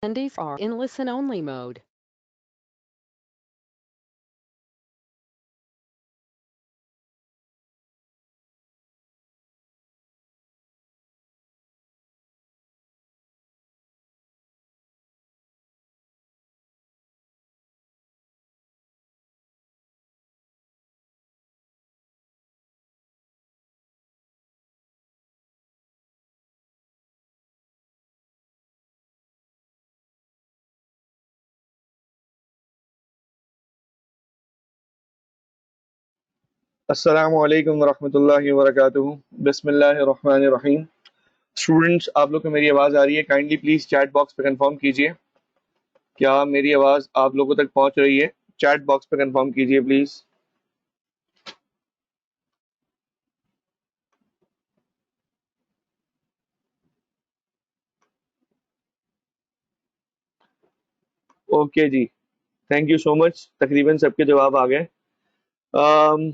Attendees are in listen-only mode. अस्सलामु अलैकुम वरहमतुल्लाहि वबरकातुहू। बिस्मिल्लाहिर्रहमानिर्रहीम। स्टूडेंट्स, आप लोग को मेरी आवाज़ आ रही है? काइंडली प्लीज़ चैट बॉक्स पे कंफर्म कीजिए, क्या मेरी आवाज़ आप लोगों तक पहुंच रही है? चैट बॉक्स पे कंफर्म कीजिए प्लीज़। ओके जी, थैंक यू सो मच। तकरीबन सबके जवाब आ गए। अम,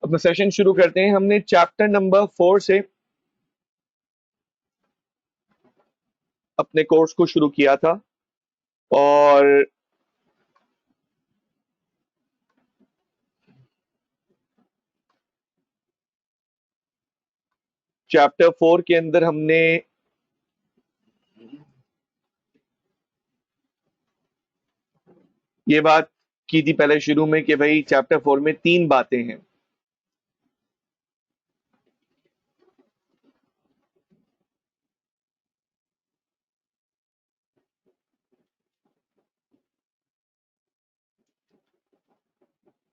अपना सेशन शुरू करते हैं। हमने चैप्टर नंबर 4 से अपने कोर्स को शुरू किया था और चैप्टर 4 के अंदर हमने ये बात की थी पहले शुरू में कि भाई चैप्टर 4 में 3 बातें हैं।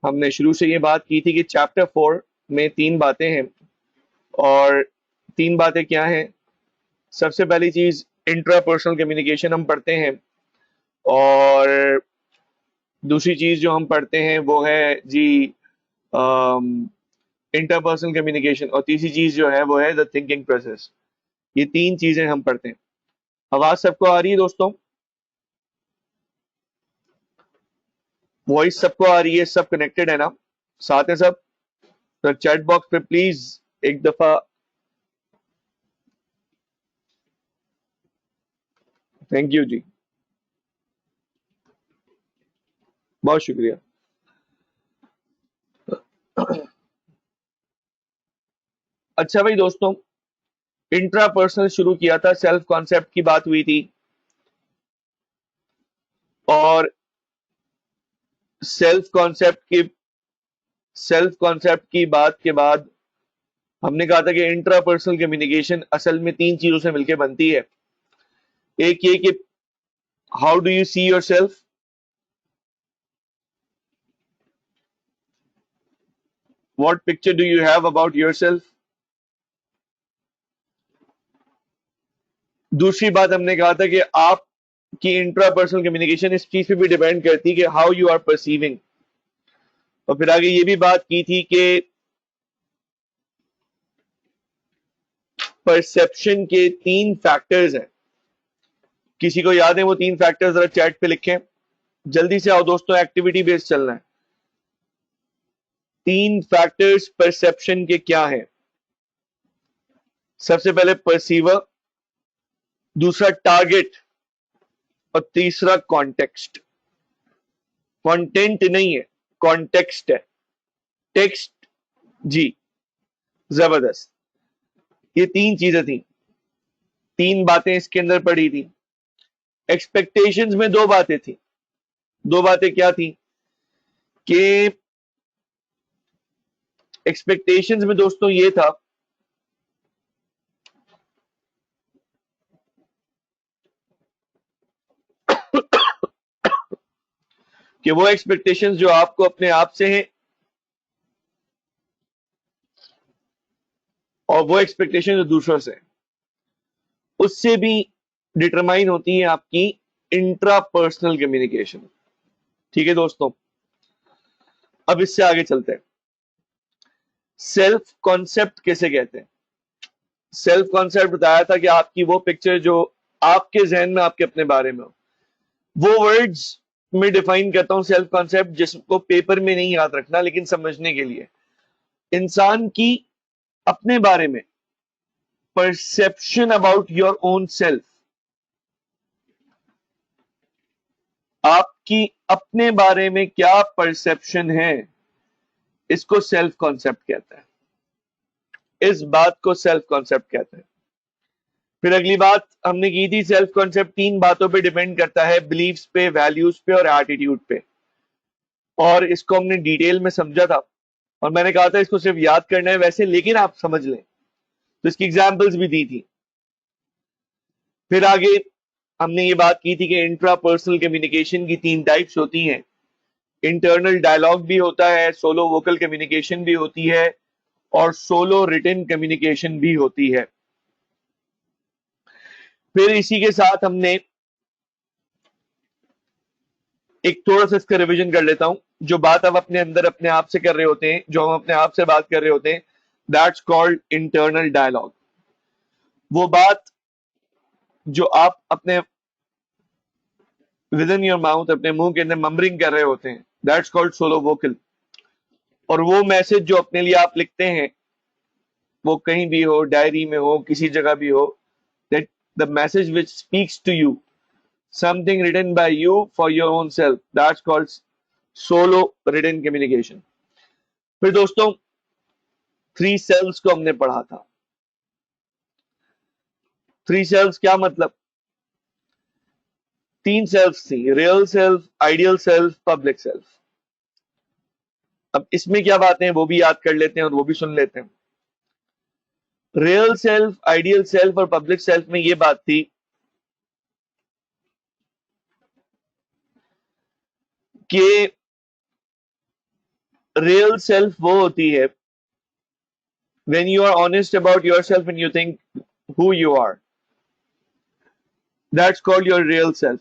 हमने शुरू से ये बात की थी कि चैप्टर 4 में 3 बातें हैं और 3 बातें क्या हैं? सबसे पहली चीज इंट्रापर्सनल कम्युनिकेशन हम पढ़ते हैं और दूसरी चीज जो हम पढ़ते हैं वो है जी इंटरपर्सनल कम्युनिकेशन और तीसरी चीज जो है वो है द थिंकिंग प्रोसेस। ये 3 चीजें हम पढ़ते हैं। आवाज सबको आ रही है दोस्तों? वॉइस सबको आ रही है? सब कनेक्टेड है ना साथ है सब? तो चैट बॉक्स पे प्लीज एक दफा थैंक यू जी, बहुत शुक्रिया। अच्छा भाई दोस्तों, इंट्रापर्सनल शुरू किया था, सेल्फ कॉन्सेप्ट की बात हुई थी और सेल्फ कॉन्सेप्ट की बात के बाद हमने कहा था कि इंट्रापर्सनल कम्युनिकेशन असल में 3 चीजों से मिलकर बनती है। एक ये कि how do you see yourself, what picture do you have about yourself. दूसरी बात हमने कहा था कि आपकी इंट्रापर्सनल कम्युनिकेशन इस चीज पे भी डिपेंड करती है कि हाउ यू आर परसीविंग। और फिर आगे ये भी बात की थी कि परसेप्शन के 3 फैक्टर्स हैं। किसी को याद है वो 3 फैक्टर्स? जरा चैट पे लिखें, जल्दी से आओ दोस्तों, एक्टिविटी बेस्ड चलना है। 3 फैक्टर्स परसेप्शन के क्या हैं? सबसे पहले परसीवर, दूसरा टारगेट और तीसरा कॉन्टेक्स्ट। कंटेंट नहीं है, कॉन्टेक्स्ट है। टेक्स्ट जी, जबरदस्त। ये 3 चीजें थी, 3 बातें इसके अंदर पड़ी थी। एक्सपेक्टेशंस में 2 बातें थी। 2 बातें क्या थी कि एक्सपेक्टेशंस में दोस्तों ये था कि वो एक्सपेक्टेशंस जो आपको अपने आप से हैं और वो एक्सपेक्टेशन जो दूसरों से हैं, उससे भी डिटरमाइन होती है आपकी इंट्रापर्सनल कम्युनिकेशन। ठीक है दोस्तों, अब इससे आगे चलते हैं। सेल्फ कॉन्सेप्ट किसे कहते हैं? सेल्फ कॉन्सेप्ट बताया था कि आपकी वो पिक्चर जो आपके जहन में आपके अपने बारे में हो। वो वर्ड्स में डिफाइन करता हूं सेल्फ कॉन्सेप्ट, जिसको पेपर में नहीं याद रखना लेकिन समझने के लिए। इंसान की अपने बारे में perception about your own self, आपकी अपने बारे में क्या परसेप्शन है, इसको सेल्फ कॉन्सेप्ट कहते हैं। इस बात को सेल्फ कॉन्सेप्ट कहते हैं। फिर अगली बात हमने की थी, सेल्फ कॉन्सेप्ट 3 बातों पे डिपेंड करता है, बिलीफ्स पे, वैल्यूज पे और एटीट्यूड पे। और इसको हमने डिटेल में समझा था और मैंने कहा था इसको सिर्फ याद करना है वैसे, लेकिन आप समझ लें, तो इसकी एग्जांपल्स भी दी थी। फिर आगे हमने ये बात की थी कि इंट्रा पर्सनल कम्युनिकेशन की 3 टाइप्स होती हैं। इंटरनल डायलॉग भी होता है, सोलो वोकल कम्युनिकेशन भी होती है और सोलो रिटन कम्युनिकेशन भी होती है। फिर इसी के साथ हमने एक थोड़ा सा इसका रिवीजन कर लेता हूं। जो बात आप अपने अंदर अपने आप से कर रहे होते हैं, जो हम अपने आप से बात कर रहे होते हैं, दैट्स कॉल्ड इंटरनल डायलॉग। वो बात जो आप अपने विद इन योर माउथ, अपने मुंह के अंदर ममरिंग कर रहे होते हैं, दैट्स कॉल्ड सोलो वोकल। और वो मैसेज जो अपने लिए आप लिखते हैं, वो कहीं भी हो, डायरी में हो, किसी जगह भी हो, that the message which speaks to you, something written by you for your own self, that's called solo written communication। फिर दोस्तों 3 सेल्स को हमने पढ़ा था। 3 सेल्स क्या मतलब? 3 सेल्फ थी, real self, ideal self, public self. अब इसमें क्या बातें हैं वो भी याद कर लेते हैं और वो भी सुन लेते हैं। रियल सेल्फ, आइडियल सेल्फ और पब्लिक सेल्फ में ये बात थी कि रियल सेल्फ वो होती है when you are honest about yourself and you think who you are, that's called your real self।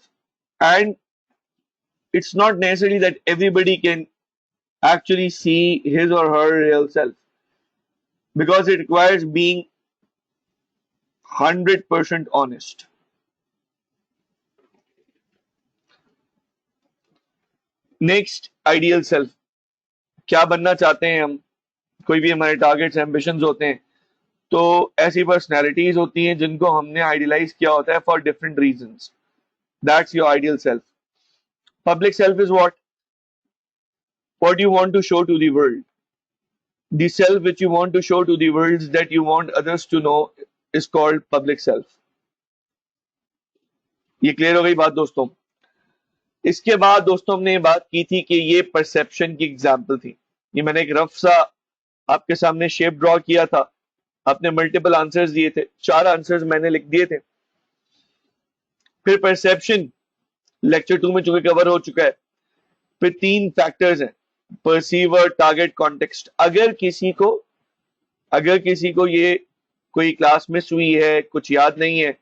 And it's not necessarily that everybody can actually see his or her real self, because it requires being 100% honest। Next, ideal self. क्या बनना चाहते हैं हम? कोई भी हमारे targets, ambitions होते हैं, तो ऐसी पर्सनैलिटीज होती हैं जिनको हमने आइडियलाइज किया होता है for different reasons, that's your ideal self. Public self is what you want to show to the world, the self which you want to show to the world, that you want others to know, is called public self। ये clear हो गई बात दोस्तों? इसके बाद दोस्तों हमने ये बात की थी कि ये परसेप्शन की एग्जांपल थी। ये मैंने एक रफ सा आपके सामने शेप ड्रॉ किया था, आपने मल्टीपल आंसर्स दिए थे, 4 आंसर्स मैंने लिख दिए थे। फिर परसेप्शन लेक्चर 2 में चूंकि कवर हो चुका है। फिर 3 फैक्टर्स हैं, परसीवर, टारगेट, कॉन्टेक्स्ट। अगर किसी को ये कोई क्लास मिस हुई है, कुछ याद नहीं है,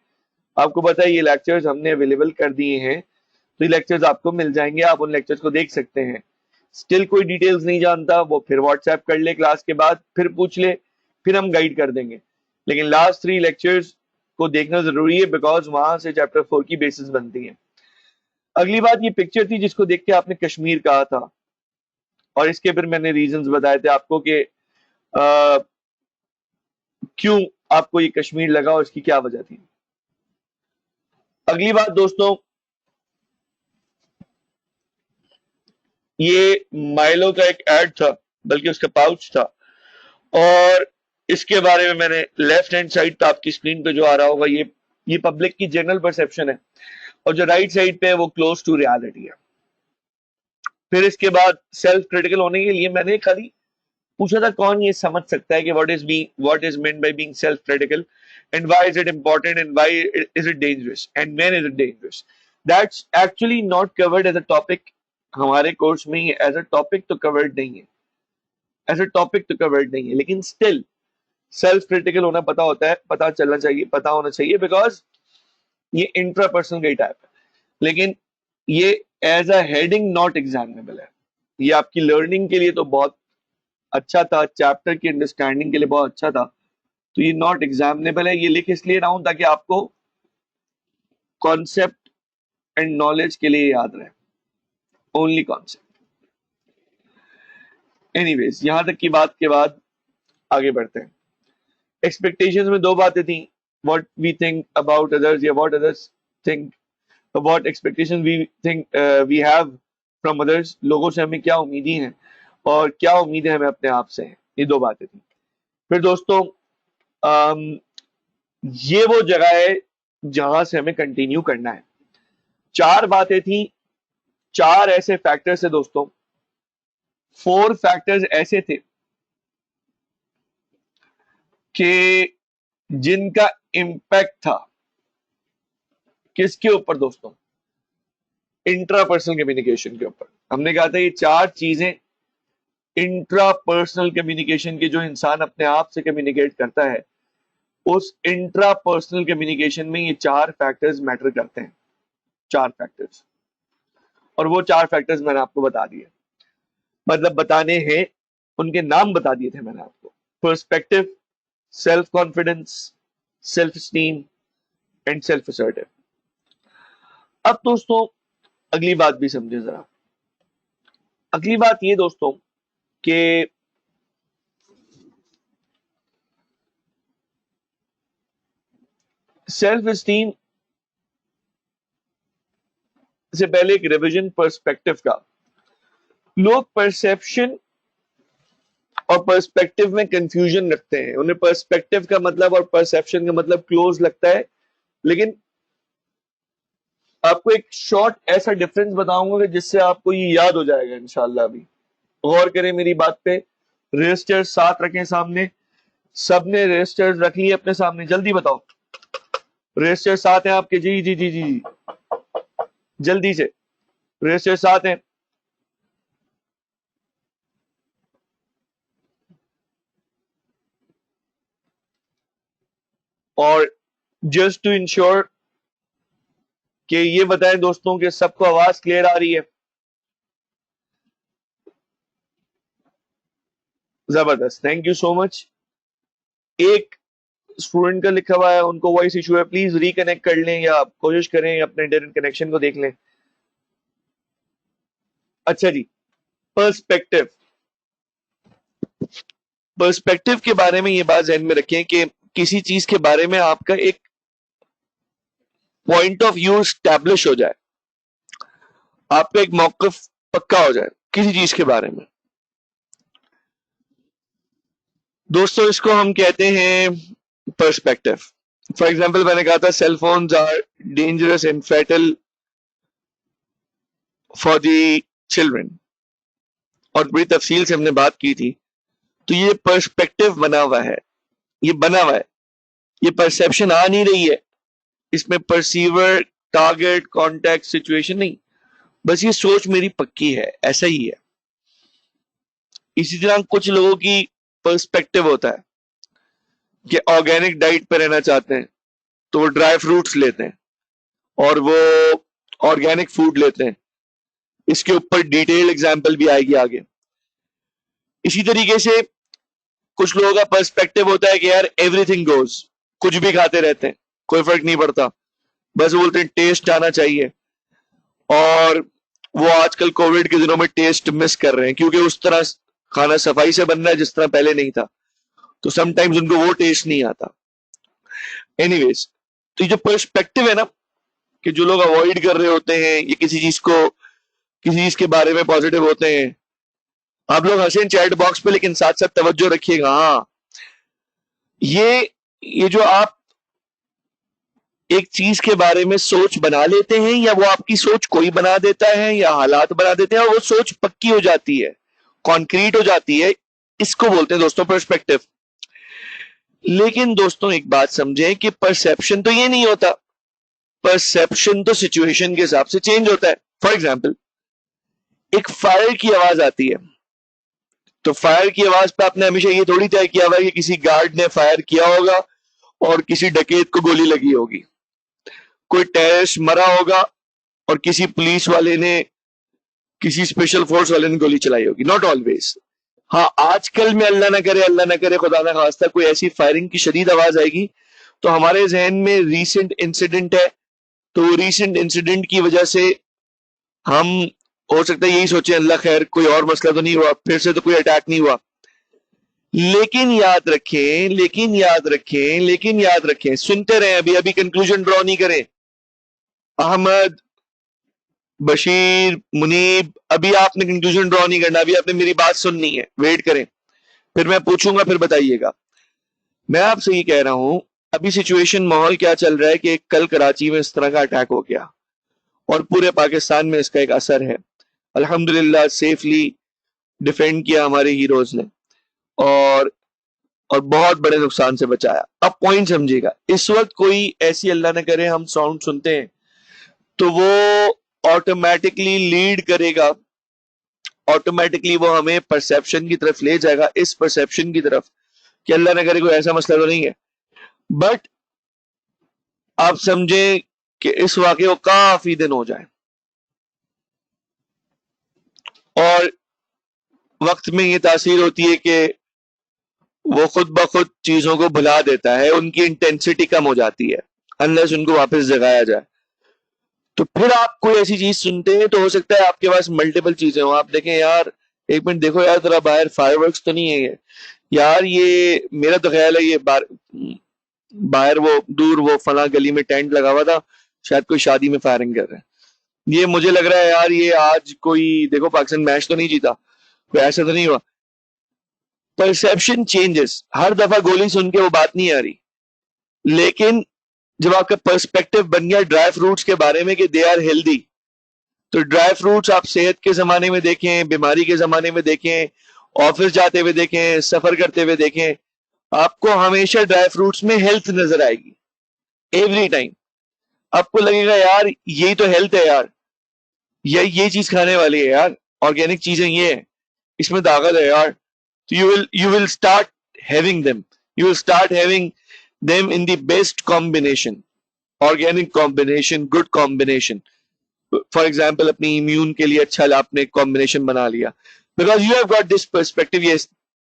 आपको पता है ये लेक्चर्स हमने अवेलेबल कर दिए हैं, तो ये लेक्चर्स आपको मिल जाएंगे, आप उन लेक्चर्स को देख सकते हैं। स्टिल कोई डिटेल्स नहीं जानता, वो फिर व्हाट्सएप कर ले क्लास के बाद, फिर पूछ ले, फिर हम गाइड कर देंगे। लेकिन लास्ट 3 लेक्चर्स को देखना जरूरी है, बिकॉज वहां से चैप्टर 4 की बेसिस बनती है। अगली बात ये पिक्चर थी जिसको देख के आपने कश्मीर कहा था, और इसके फिर मैंने रीजंस बताए थे आपको कि क्यों आपको ये कश्मीर लगा और इसकी क्या वजह थी। अगली बात दोस्तों, ये माइलो का एक एड था, बल्कि उसका पाउच था, और इसके बारे में मैंने लेफ्ट हैंड साइड पे आपकी स्क्रीन पे जो आ रहा होगा, ये पब्लिक की जनरल परसेप्शन है, और जो राइट साइड पे है वो क्लोज टू रियलिटी है। फिर इसके बाद सेल्फ क्रिटिकल होने के लिए मैंने खाली पूछा था कौन ये समझ सकता है कि what is meant by being self critical, and why is it important, and why is it dangerous, and when is it dangerous। That's actually not covered as a topic हमारे कोर्स में। एज अ टॉपिक तो covered नहीं है, as a topic तो covered नहीं है, लेकिन still self critical होना पता होता है, पता चलना चाहिए, पता होना चाहिए, बिकॉज ये इंट्रापर्सनल का टाइप है। लेकिन ये as a heading not examinable है। ये आपकी लर्निंग के लिए तो बहुत अच्छा था, चैप्टर की अंडरस्टैंडिंग के लिए बहुत अच्छा था, तो ये नॉट एग्जामिनेबल है। ये लिख इसलिए रहा हूं ताकि आपको कॉन्सेप्ट एंड नॉलेज के लिए याद रहे। Only concept. एनीवेज, यहां तक की बात के बाद आगे बढ़ते हैं। एक्सपेक्टेशंस में दो बातें थी, what we think about others या what others think, what expectation we think we have from others, लोगों से हमें क्या उम्मीदें हैं और क्या उम्मीदें हमें अपने आप से हैं। ये दो बातें थी। फिर दोस्तों ये वो जगह है जहां से हमें कंटिन्यू करना है। चार बातें थी, चार ऐसे फैक्टर्स थे दोस्तों, 4 फैक्टर्स ऐसे थे कि जिनका इम्पैक्ट था किसके ऊपर दोस्तों, इंट्रापर्सनल कम्युनिकेशन के ऊपर। हमने कहा था ये चार चीजें इंट्रापर्सनल कम्युनिकेशन के, जो इंसान अपने आप से कम्युनिकेट करता है, उस इंट्रापर्सनल कम्युनिकेशन में ये चार फैक्टर्स मैटर करते हैं। चार फैक्टर्स, और वो चार फैक्टर्स मैंने आपको बता दिए, मतलब बताने हैं, उनके नाम बता दिए थे मैंने आपको। Perspective, self confidence, self esteem and self assertive. अब दोस्तों अगली बात भी समझे जरा। अगली बात ये दोस्तों कि सेल्फ स्टीम से पहले एक रिवीजन पर्सपेक्टिव का। लोग परसेप्शन और पर्सपेक्टिव में कंफ्यूजन रखते हैं। उन्हें पर्सपेक्टिव का मतलब और परसेप्शन का मतलब क्लोज लगता है, लेकिन आपको एक शॉर्ट ऐसा डिफरेंस बताऊंगा कि जिससे आपको ये याद हो जाएगा इंशाल्लाह। अभी गौर करें मेरी बात पे। रजिस्टर्स 7 रखें सामने, सबने रजिस्टर्स रख लिए अपने सामने, जल्दी बताओ। रजिस्टर 7 हैं आपके? जी जी जी जी जी, जल्दी से। रजिस्टर 7 हैं। और जस्ट टू इंश्योर कि ये बताएं दोस्तों कि सबको आवाज क्लियर आ रही है? जबरदस्त, थैंक यू सो मच। एक स्टूडेंट का लिखा हुआ है उनको वॉइस इशू है, प्लीज रिकनेक्ट कर लें या कोशिश करें अपने इंटरनेट कनेक्शन को देख लें। अच्छा जी, पर्सपेक्टिव। पर्सपेक्टिव के बारे में ये बात ध्यान में रखें कि किसी चीज के बारे में आपका एक पॉइंट ऑफ व्यू स्टैब्लिश हो जाए, आपका एक मौकफ पक्का हो जाए किसी चीज के बारे में। दोस्तों इसको हम कहते हैं पर्सपेक्टिव। फॉर एग्जाम्पल मैंने कहा था cell phones are dangerous and fatal for the children, और बड़ी तफसील से हमने बात की थी। तो ये पर्सपेक्टिव बना हुआ है, ये बना हुआ है, ये परसेप्शन आ नहीं रही है। इसमें परसीवर, टारगेट, कॉन्टेक्ट, सिचुएशन नहीं, बस ये सोच मेरी पक्की है, ऐसा ही है। इसी तरह कुछ लोगों की पर्सपेक्टिव होता है कि ऑर्गेनिक डाइट पे रहना चाहते हैं, तो वो ड्राई फ्रूट्स लेते हैं और वो ऑर्गेनिक फूड लेते हैं। इसके ऊपर डिटेल एग्जाम्पल भी आएगी आगे। इसी तरीके से कुछ लोगों का पर्सपेक्टिव होता है कि यार एवरीथिंग गोज, कुछ भी खाते रहते हैं, कोई फर्क नहीं पड़ता, बस बोलते हैं टेस्ट आना चाहिए। और वो आजकल कोविड के दिनों में टेस्ट मिस कर रहे हैं, क्योंकि उस तरह खाना सफाई से बन रहा है जिस तरह पहले नहीं था, तो समटाइम्स उनको वो टेस्ट नहीं आता। एनीवेज, तो ये जो पर्सपेक्टिव है ना, कि जो लोग अवॉइड कर रहे होते हैं ये किसी चीज को, किसी चीज के बारे में पॉजिटिव होते हैं। आप लोग हंसें चैट बॉक्स पे, लेकिन साथ साथ तवज्जो रखिएगा। हाँ, ये जो आप एक चीज के बारे में सोच बना लेते हैं, या वो आपकी सोच कोई बना देता है या हालात बना देते हैं, और वो सोच पक्की हो जाती है, कॉन्क्रीट हो जाती है, इसको बोलते हैं दोस्तों पर्सपेक्टिव। लेकिन दोस्तों एक बात समझें कि परसेप्शन तो ये नहीं होता, परसेप्शन तो सिचुएशन के हिसाब से चेंज होता है। फॉर एग्जाम्पल, एक फायर की आवाज आती है, तो फायर की आवाज पे आपने हमेशा ये थोड़ी तय किया हुआ कि किसी गार्ड ने फायर किया होगा और किसी डकैत को गोली लगी होगी, कोई टेररिस्ट मरा होगा और किसी पुलिस वाले ने, किसी स्पेशल फोर्स वाले ने गोली चलाई होगी। Not always. हाँ, आजकल में अल्लाह ना करे खुदा ना खास्ता कोई ऐसी फायरिंग की शदीद आवाज आएगी तो हमारे जहन में रीसेंट इंसिडेंट है, तो रीसेंट इंसिडेंट की वजह से हम हो सकता है यही सोचे अल्लाह खैर कोई और मसला तो नहीं हुआ, फिर से तो कोई अटैक नहीं हुआ। लेकिन याद रखें, लेकिन याद रखें, लेकिन याद रखें, सुनते रहे, अभी अभी कंक्लूजन ड्रॉ नहीं करें। अहमद, बशीर, मुनीब, अभी आपने कंक्लूजन ड्रॉ नहीं करना, अभी आपने मेरी बात सुननी है, वेट करें, फिर मैं पूछूंगा, फिर बताइएगा। मैं आपसे ये कह रहा हूं, अभी सिचुएशन माहौल क्या चल रहा है कि कल कराची में इस तरह का अटैक हो गया और पूरे पाकिस्तान में इसका एक असर है। अल्हम्दुलिल्लाह सेफली डिफेंड किया हमारे हीरोज ने और बहुत बड़े नुकसान से बचाया। अब पॉइंट समझिएगा, इस वक्त कोई ऐसी अल्लाह न करे हम साउंड सुनते हैं तो वो ऑटोमेटिकली लीड करेगा, ऑटोमेटिकली वो हमें परसेप्शन की तरफ ले जाएगा, इस परसेप्शन की तरफ कि अल्लाह न करे कोई ऐसा मसला तो नहीं है। बट आप समझे कि इस वाकये को काफी दिन हो जाए और वक्त में ये तासीर होती है कि वो खुद ब खुद चीजों को भुला देता है, उनकी इंटेंसिटी कम हो जाती है अनलेस उनको वापस जगाया जाए। तो फिर आप कोई ऐसी चीज सुनते हैं तो हो सकता है आपके पास मल्टीपल चीजें हो, आप देखें यार एक मिनट देखो यार जरा बाहर फायरवर्क्स तो नहीं है ये, यार ये मेरा तो ख्याल है ये बाहर वो दूर वो फला गली में टेंट लगा हुआ था, शायद कोई शादी में फायरिंग कर रहे हैं, ये मुझे लग रहा है यार ये आज कोई देखो पाकिस्तान मैच तो नहीं जीता, कोई ऐसा तो नहीं हुआ। परसेप्शन चेंजेस, हर दफा गोली सुन के वो बात नहीं आ रही, लेकिन जब आपका पर्सपेक्टिव बन गया ड्राई फ्रूट्स के बारे में कि दे आर हेल्दी, तो ड्राई फ्रूट्स आप सेहत के जमाने में देखें, बीमारी के जमाने में देखें, ऑफिस जाते हुए देखें, सफर करते हुए देखें, आपको हमेशा ड्राई फ्रूट्स में हेल्थ नजर आएगी एवरी टाइम। आपको लगेगा यार यही तो हेल्थ है यार, ये चीज खाने वाली है यार, ऑर्गेनिक चीजें ये है, इसमें ताकत है यार। तो you will start having them, you will start having them in the best combination, organic combination, good combination. For example अपनी इम्यून के लिए अच्छा आपने कॉम्बिनेशन बना लिया because you have got this perspective, yes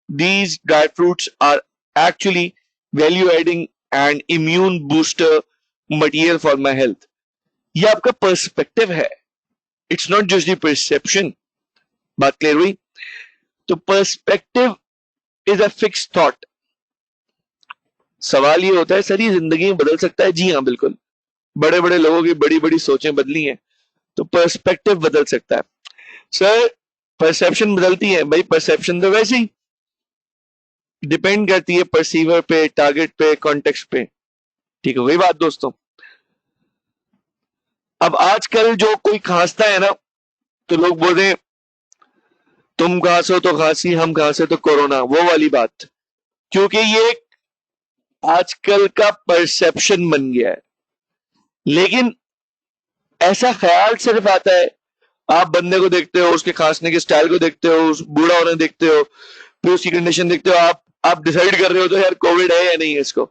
these dry fruits are actually value adding and immune booster material for my health. ये आपका perspective है, it's not just the perception. बात क्लियर हुई? तो perspective is a fix thought. सवाल ये होता है सर ये जिंदगी में बदल सकता है? जी हाँ बिल्कुल, बड़े बड़े लोगों की बड़ी बड़ी सोचें बदली हैं तो पर्सपेक्टिव बदल सकता है। सर परसेप्शन बदलती है, भाई परसेप्शन तो वैसे ही डिपेंड करती है परसीवर पे, टारगेट पे, कॉन्टेक्स्ट पे। ठीक है, वही बात दोस्तों। अब आजकल जो कोई खांसता है ना तो लोग बोलते हैं तुम खांसो तो खांसी, हम खांसे तो कोरोना, वो वाली बात, क्योंकि ये आजकल का परसेप्शन बन गया है। लेकिन ऐसा ख्याल सिर्फ आता है, आप बंदे को देखते हो, उसके खांसने के स्टाइल को देखते हो, उस बूढ़ा होने देखते हो, फिर उसकी कंडीशन देखते हो, आप डिसाइड कर रहे हो तो यार कोविड है या नहीं है इसको।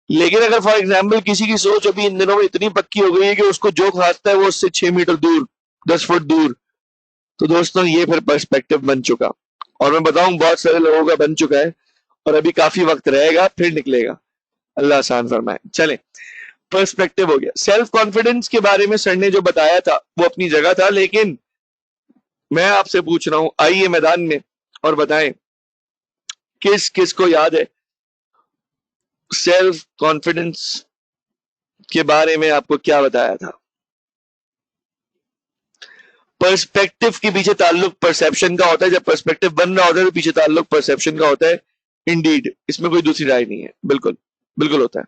लेकिन अगर फॉर एग्जाम्पल किसी की सोच अभी इन दिनों में इतनी पक्की हो गई है कि उसको जो खांसता है वो उससे 6 मीटर दूर, 10 फुट दूर, तो दोस्तों ये फिर पर्सपेक्टिव बन चुका। और मैं बताऊं बहुत सारे लोगों का बन चुका है और अभी काफी वक्त रहेगा, फिर निकलेगा। अल्लाह आसान फरमाए। चले, पर्सपेक्टिव हो गया। सेल्फ कॉन्फिडेंस के बारे में सर ने जो बताया था वो अपनी जगह था, लेकिन मैं आपसे पूछ रहा हूं, आइए मैदान में और बताएं किस किस को याद है सेल्फ कॉन्फिडेंस के बारे में आपको क्या बताया था? पर्सपेक्टिव के पीछे ताल्लुक परसेप्शन का होता है, जब पर्सपेक्टिव बन रहा होता है तो पीछे ताल्लुक परसेप्शन का होता है। इंडीड, इसमें कोई दूसरी राय नहीं है, बिल्कुल बिल्कुल होता है।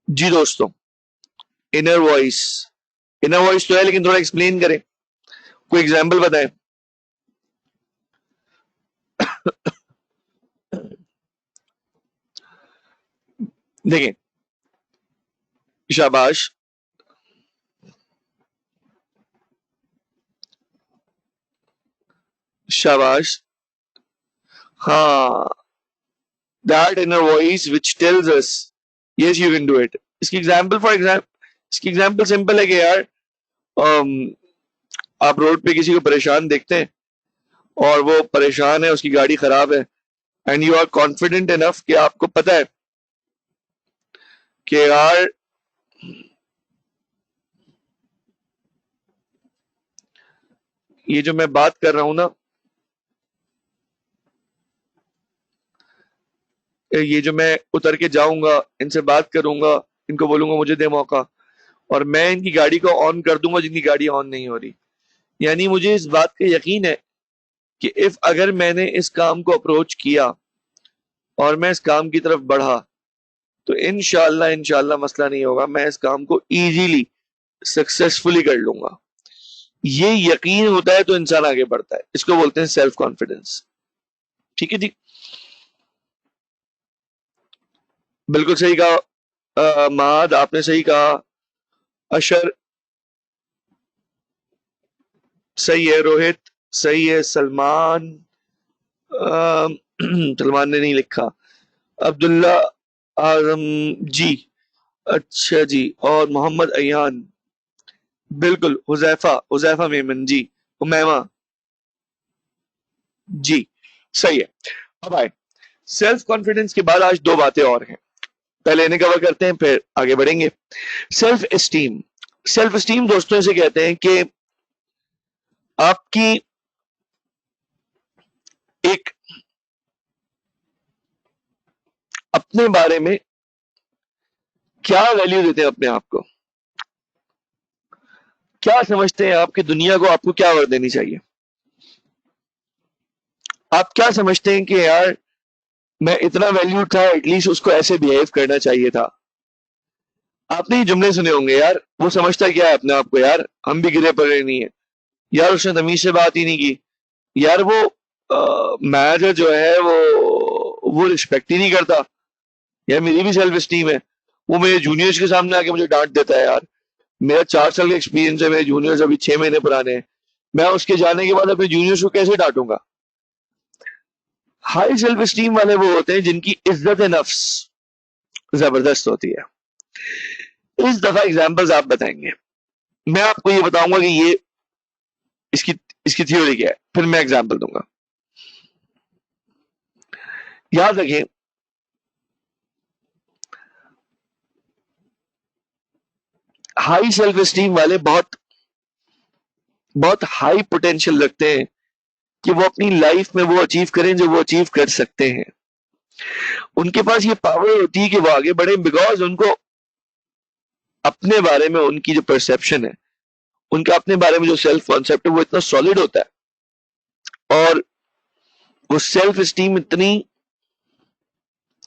जी दोस्तों, इनर वॉइस, इनर वॉइस तो है लेकिन थोड़ा एक्सप्लेन करें, कोई एग्जाम्पल बताएं। देखें, शाबाश, शाबाश, हाँ, that inner voice which tells us yes you can do it. इसकी एग्जाम्पल इसकी एग्जाम्पल सिंपल है कि यार आप रोड पे किसी को परेशान देखते हैं और वो परेशान है, उसकी गाड़ी खराब है, and you are confident enough कि आपको पता है कि यार ये जो मैं बात कर रहा हूं ना, ये जो मैं उतर के जाऊंगा, इनसे बात करूंगा, इनको बोलूंगा मुझे दे मौका, और मैं इनकी गाड़ी को ऑन कर दूंगा जिनकी गाड़ी ऑन नहीं हो रही। यानी मुझे इस बात का यकीन है कि इफ अगर मैंने इस काम को अप्रोच किया और मैं इस काम की तरफ बढ़ा, तो इंशाल्लाह इंशाल्लाह मसला नहीं होगा, मैं इस काम को इजीली सक्सेसफुली कर लूंगा। ये यकीन होता है तो इंसान आगे बढ़ता है, इसको बोलते हैं सेल्फ कॉन्फिडेंस। ठीक है जी, बिल्कुल सही कहा महाद, आपने सही कहा। अशर सही है, रोहित सही है, सलमान सलमान ने नहीं लिखा, अब्दुल्ला आजम जी, अच्छा जी, और मोहम्मद अयान, बिल्कुल, हुजैफा हुजैफा मेमन जी, उमैमा जी, सही है। अब आए सेल्फ कॉन्फिडेंस के बाद आज दो बातें और हैं, पहले इन्हें कवर करते हैं फिर आगे बढ़ेंगे। सेल्फ एस्टीम, सेल्फ एस्टीम दोस्तों से कहते हैं कि आपकी एक अपने बारे में क्या वैल्यू देते हैं अपने आप को, क्या समझते हैं आप कि दुनिया को आपको क्या वर्थ देनी चाहिए, आप क्या समझते हैं कि यार मैं इतना वैल्यू था, एटलीस्ट उसको ऐसे बिहेव करना चाहिए था। आपने ये जुमले सुने होंगे, यार वो समझता क्या है अपने आप को, यार हम भी गिरे पड़े नहीं है, यार उसने तमीज से बात ही नहीं की, यार वो मैनेजर जो है वो रिस्पेक्ट ही नहीं करता, यार मेरी भी सेल्फ एस्टीम है, वो मेरे जूनियर्स के सामने आके मुझे डांट देता है, यार मेरा 4 साल का एक्सपीरियंस है, मेरे जूनियर्स अभी 6 महीने पुराने हैं, मैं उसके जाने के बाद अपने जूनियर्स को कैसे डांटूंगा। हाई सेल्फ एस्टीम वाले वो होते हैं जिनकी इज्जत नफ्स जबरदस्त होती है। इस दफा एग्जांपल्स आप बताएंगे, मैं आपको ये बताऊंगा कि ये इसकी इसकी थ्योरी क्या है, फिर मैं एग्जांपल दूंगा। याद रखें, हाई सेल्फ एस्टीम वाले बहुत बहुत हाई पोटेंशियल रखते हैं कि वो अपनी लाइफ में वो अचीव करें जो वो अचीव कर सकते हैं। उनके पास ये पावर होती है कि वो आगे बढ़े, बिकॉज उनको अपने बारे में उनकी जो परसेप्शन है, उनका अपने बारे में जो सेल्फ कॉन्सेप्ट है वो इतना सॉलिड होता है, और वो सेल्फ एस्टीम इतनी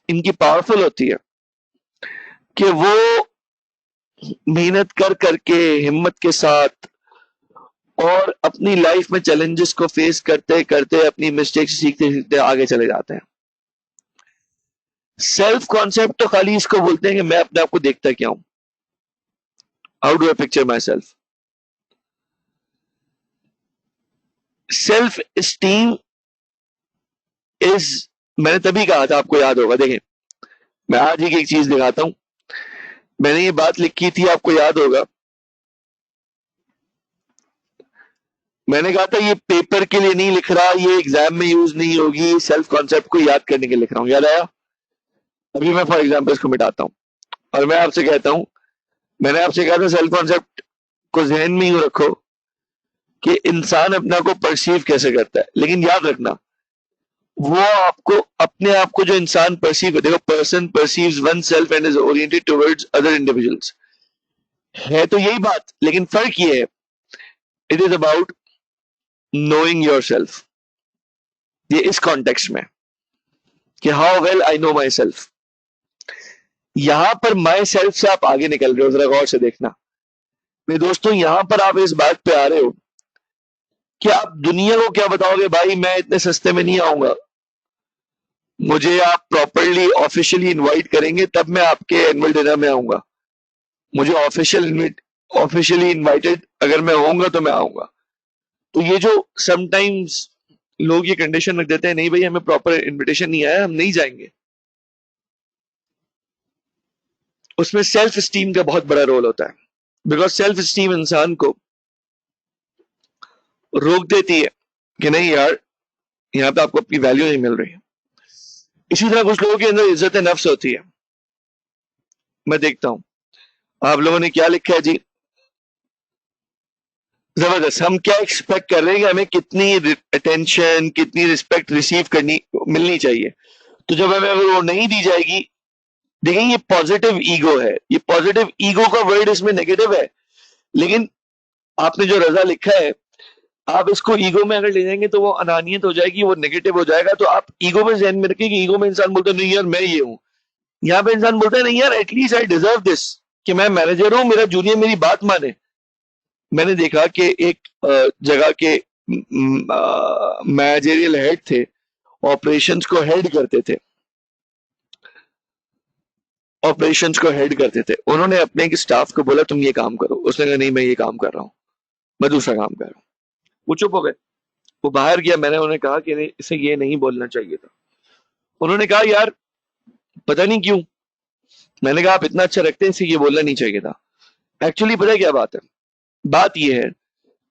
इनकी पावरफुल होती है कि वो मेहनत कर करके, हिम्मत के साथ, और अपनी लाइफ में चैलेंजेस को फेस करते करते, अपनी मिस्टेक से सीखते सीखते आगे चले जाते हैं। सेल्फ कॉन्सेप्ट तो खाली इसको बोलते हैं कि मैं अपने आप को देखता क्या हूं, how do I picture my self. Self esteem is, मैंने तभी कहा था, आपको याद होगा, देखें मैं आज ही की एक चीज दिखाता हूं, मैंने ये बात लिखी थी, आपको याद होगा, मैंने कहा था ये पेपर के लिए नहीं लिख रहा, ये एग्जाम में यूज नहीं होगी, सेल्फ कॉन्सेप्ट को याद करने के लिए लिख रहा हूं, याद आया। अभी मैं फॉर एग्जाम्पल इसको मिटाता हूं और मैं आपसे कहता हूं, मैंने आपसे कहा था सेल्फ कॉन्सेप्ट को जहन में यूं रखो कि इंसान अपना को परसीव कैसे करता है, लेकिन याद रखना वो आपको अपने आप को जो इंसान परसीव, देखो person perceives one self and is oriented towards other individuals, है तो यही बात, लेकिन फर्क ये है, it is about knowing your self, ये इस कॉन्टेक्स्ट में कि how well I know my self. यहां पर माई सेल्फ से आप आगे निकल रहे हो, जरा गौर से देखना मेरे दोस्तों, यहां पर आप इस बात पे आ रहे हो कि आप दुनिया को क्या बताओगे, भाई मैं इतने सस्ते में नहीं आऊंगा, मुझे आप प्रॉपरली ऑफिशियली इनवाइट करेंगे तब मैं आपके एनुअल डिनर में आऊंगा, मुझे ऑफिशियली इनवाइटेड अगर मैं होऊंगा तो मैं आऊंगा। तो ये जो समटाइम्स लोग ये कंडीशन रख देते हैं, नहीं भाई हमें प्रॉपर इनविटेशन नहीं आया, हम नहीं जाएंगे, उसमें सेल्फ स्टीम का बहुत बड़ा रोल होता है, बिकॉज सेल्फ स्टीम इंसान को रोक देती है कि नहीं यार यहाँ पे आपको अपनी वैल्यू नहीं मिल रही है। इसी तरह कुछ लोगों के अंदर इज्जत नफ्स होती है, मैं देखता हूं आप लोगों ने क्या लिखा है जी। जबरदस्त। हम क्या एक्सपेक्ट कर रहे हैं कि हमें कितनी अटेंशन, कितनी रिस्पेक्ट रिसीव करनी मिलनी चाहिए। तो जब हमें अगर वो नहीं दी जाएगी, देखें ये पॉजिटिव ईगो है। ये पॉजिटिव ईगो का वर्ड इसमें नेगेटिव है, लेकिन आपने जो रजा लिखा है, आप इसको ईगो में अगर ले जाएंगे तो वो अनानियत हो जाएगी, वो नेगेटिव हो जाएगा। तो आप ईगो में ध्यान में रखिए कि ईगो में इंसान बोलता है नहीं यार मैं ये हूं। यहाँ पे इंसान बोलता है नहीं यार एटलीस्ट आई डिजर्व दिस, कि मैं मैनेजर हूं, मेरा जूनियर मेरी बात माने। मैंने देखा कि एक जगह के मैनेजरियल हेड थे, ऑपरेशंस को हेड करते थे, ऑपरेशंस को हेड करते थे। उन्होंने अपने स्टाफ को बोला तुम ये काम करो, उसने कहा नहीं मैं ये काम कर रहा हूँ, मैं दूसरा काम कर रहा हूँ। वो चुप हो गए, वो बाहर गया। मैंने उन्हें कहा कि इसे ये नहीं बोलना चाहिए था। उन्होंने कहा यार पता नहीं क्यों। मैंने कहा आप इतना अच्छा रखते हैं, इसे ये बोलना नहीं चाहिए था। एक्चुअली पता है क्या बात है, बात ये है,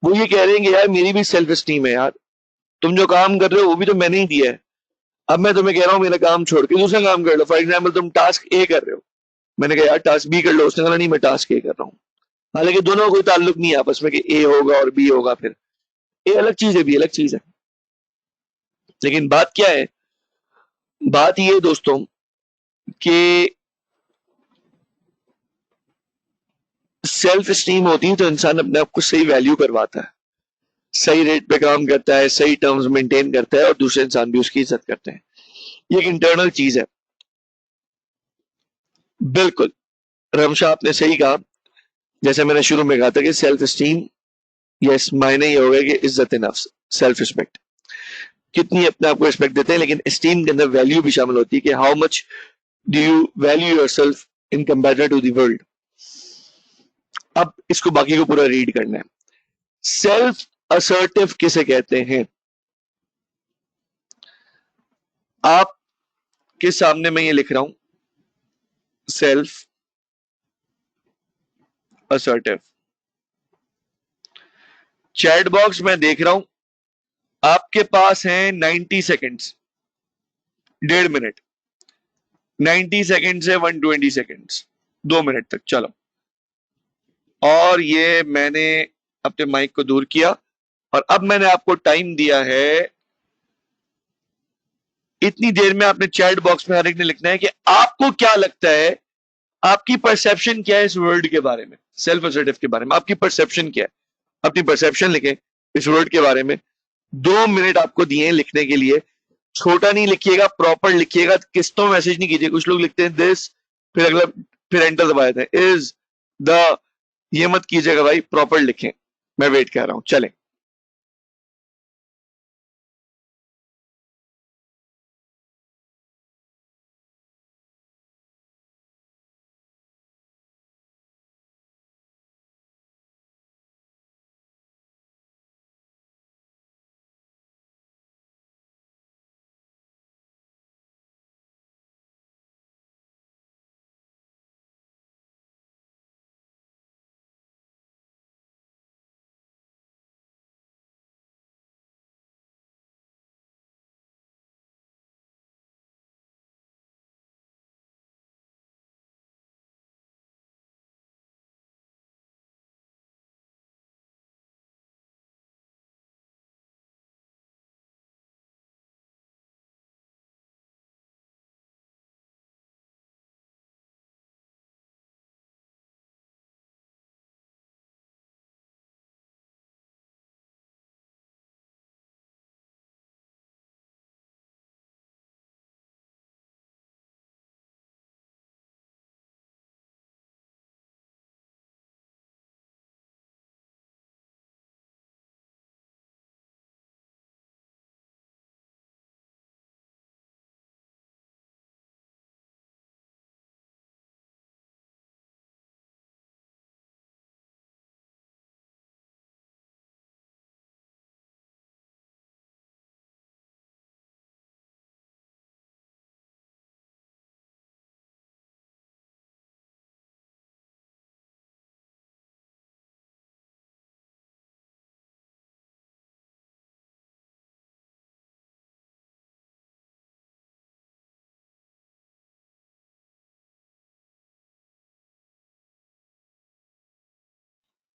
वो ये कह रहे हैं कि यार मेरी भी सेल्फ स्टीम है यार, तुम जो काम कर रहे हो वो भी तो मैंने ही दिया है। अब मैं तुम्हें कह रहा हूँ मेरा काम छोड़ के दूसरा काम कर लो। फॉर एग्जाम्पल तुम टास्क ए कर रहे हो, मैंने कहा यार टास्क बी कर लो, उसने कहा नहीं मैं टास्क ए कर रहा हूँ। हालांकि दोनों का कोई ताल्लुक नहीं है आपस में कि ए होगा और बी होगा, फिर ए अलग चीज है बी अलग चीज है। लेकिन बात क्या है, बात ये है दोस्तों कि सेल्फ स्टीम होती है तो इंसान अपने आप को सही वैल्यू करवाता है, सही रेट पे काम करता है, सही टर्म्स मेंटेन करता है और दूसरे इंसान भी उसकी इज्जत करते हैं। ये एक इंटरनल चीज है। बिल्कुल रमशा आपने सही कहा। जैसे मैंने शुरू में कहा था कि सेल्फ स्टीम, यस मायने ये हो गया कि इज्जत नफ्स, सेल्फ रिस्पेक्ट, कितनी अपने आप को रिस्पेक्ट देते हैं। लेकिन स्टीम के अंदर वैल्यू भी शामिल होती है कि how much do you value yourself in compare to the world. अब इसको बाकी को पूरा रीड करना है। सेल्फ असर्टिव किसे कहते हैं? आपके सामने मैं ये लिख रहा हूं, सेल्फ असर्टिव। चैट बॉक्स में देख रहा हूं, आपके पास है 90 सेकेंड्स, 1.5 मिनट। 90 सेकेंड से 120 सेकेंड्स, 2 मिनट तक चलो। और ये मैंने अपने माइक को दूर किया और अब मैंने आपको टाइम दिया है, इतनी देर में आपने चैट बॉक्स में हर एक ने लिखना है कि आपको क्या लगता है, आपकी परसेप्शन क्या है इस वर्ड के बारे में, सेल्फ असर्टिव के बारे में आपकी परसेप्शन क्या है। अपनी परसेप्शन लिखें इस वर्ड के बारे में। 2 मिनट आपको दिए हैं लिखने के लिए। छोटा नहीं लिखिएगा, प्रॉपर लिखिएगा, किस्तों मैसेज नहीं कीजिए। कुछ लोग लिखते हैं दिस, फिर अगला, फिर एंटर दबा देते हैं, इज द, ये मत कीजिएगा भाई, प्रॉपर लिखें। मैं वेट कर रहा हूं, चलें।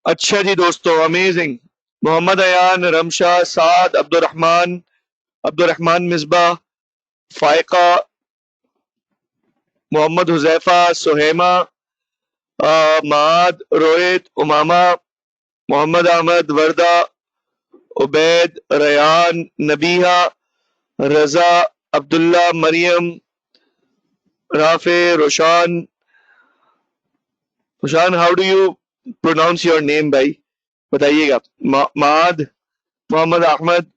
अच्छा जी दोस्तों, amazing. Mohammad Ayan, Ramsha, Saad, Abdul Rehman Misba, Fayka, Mohammad Huzaifa, Suhema, Maad, Rohit, Umama, Mohammad Ahmad, Warda, Ubaid, Rayan, Nabiha, Raza, Abdullah, Maryam, Rafe, Roshan. Roshan, how do you pronounce your name भाई, बताइएगा। माद, मोहम्मद अहमद।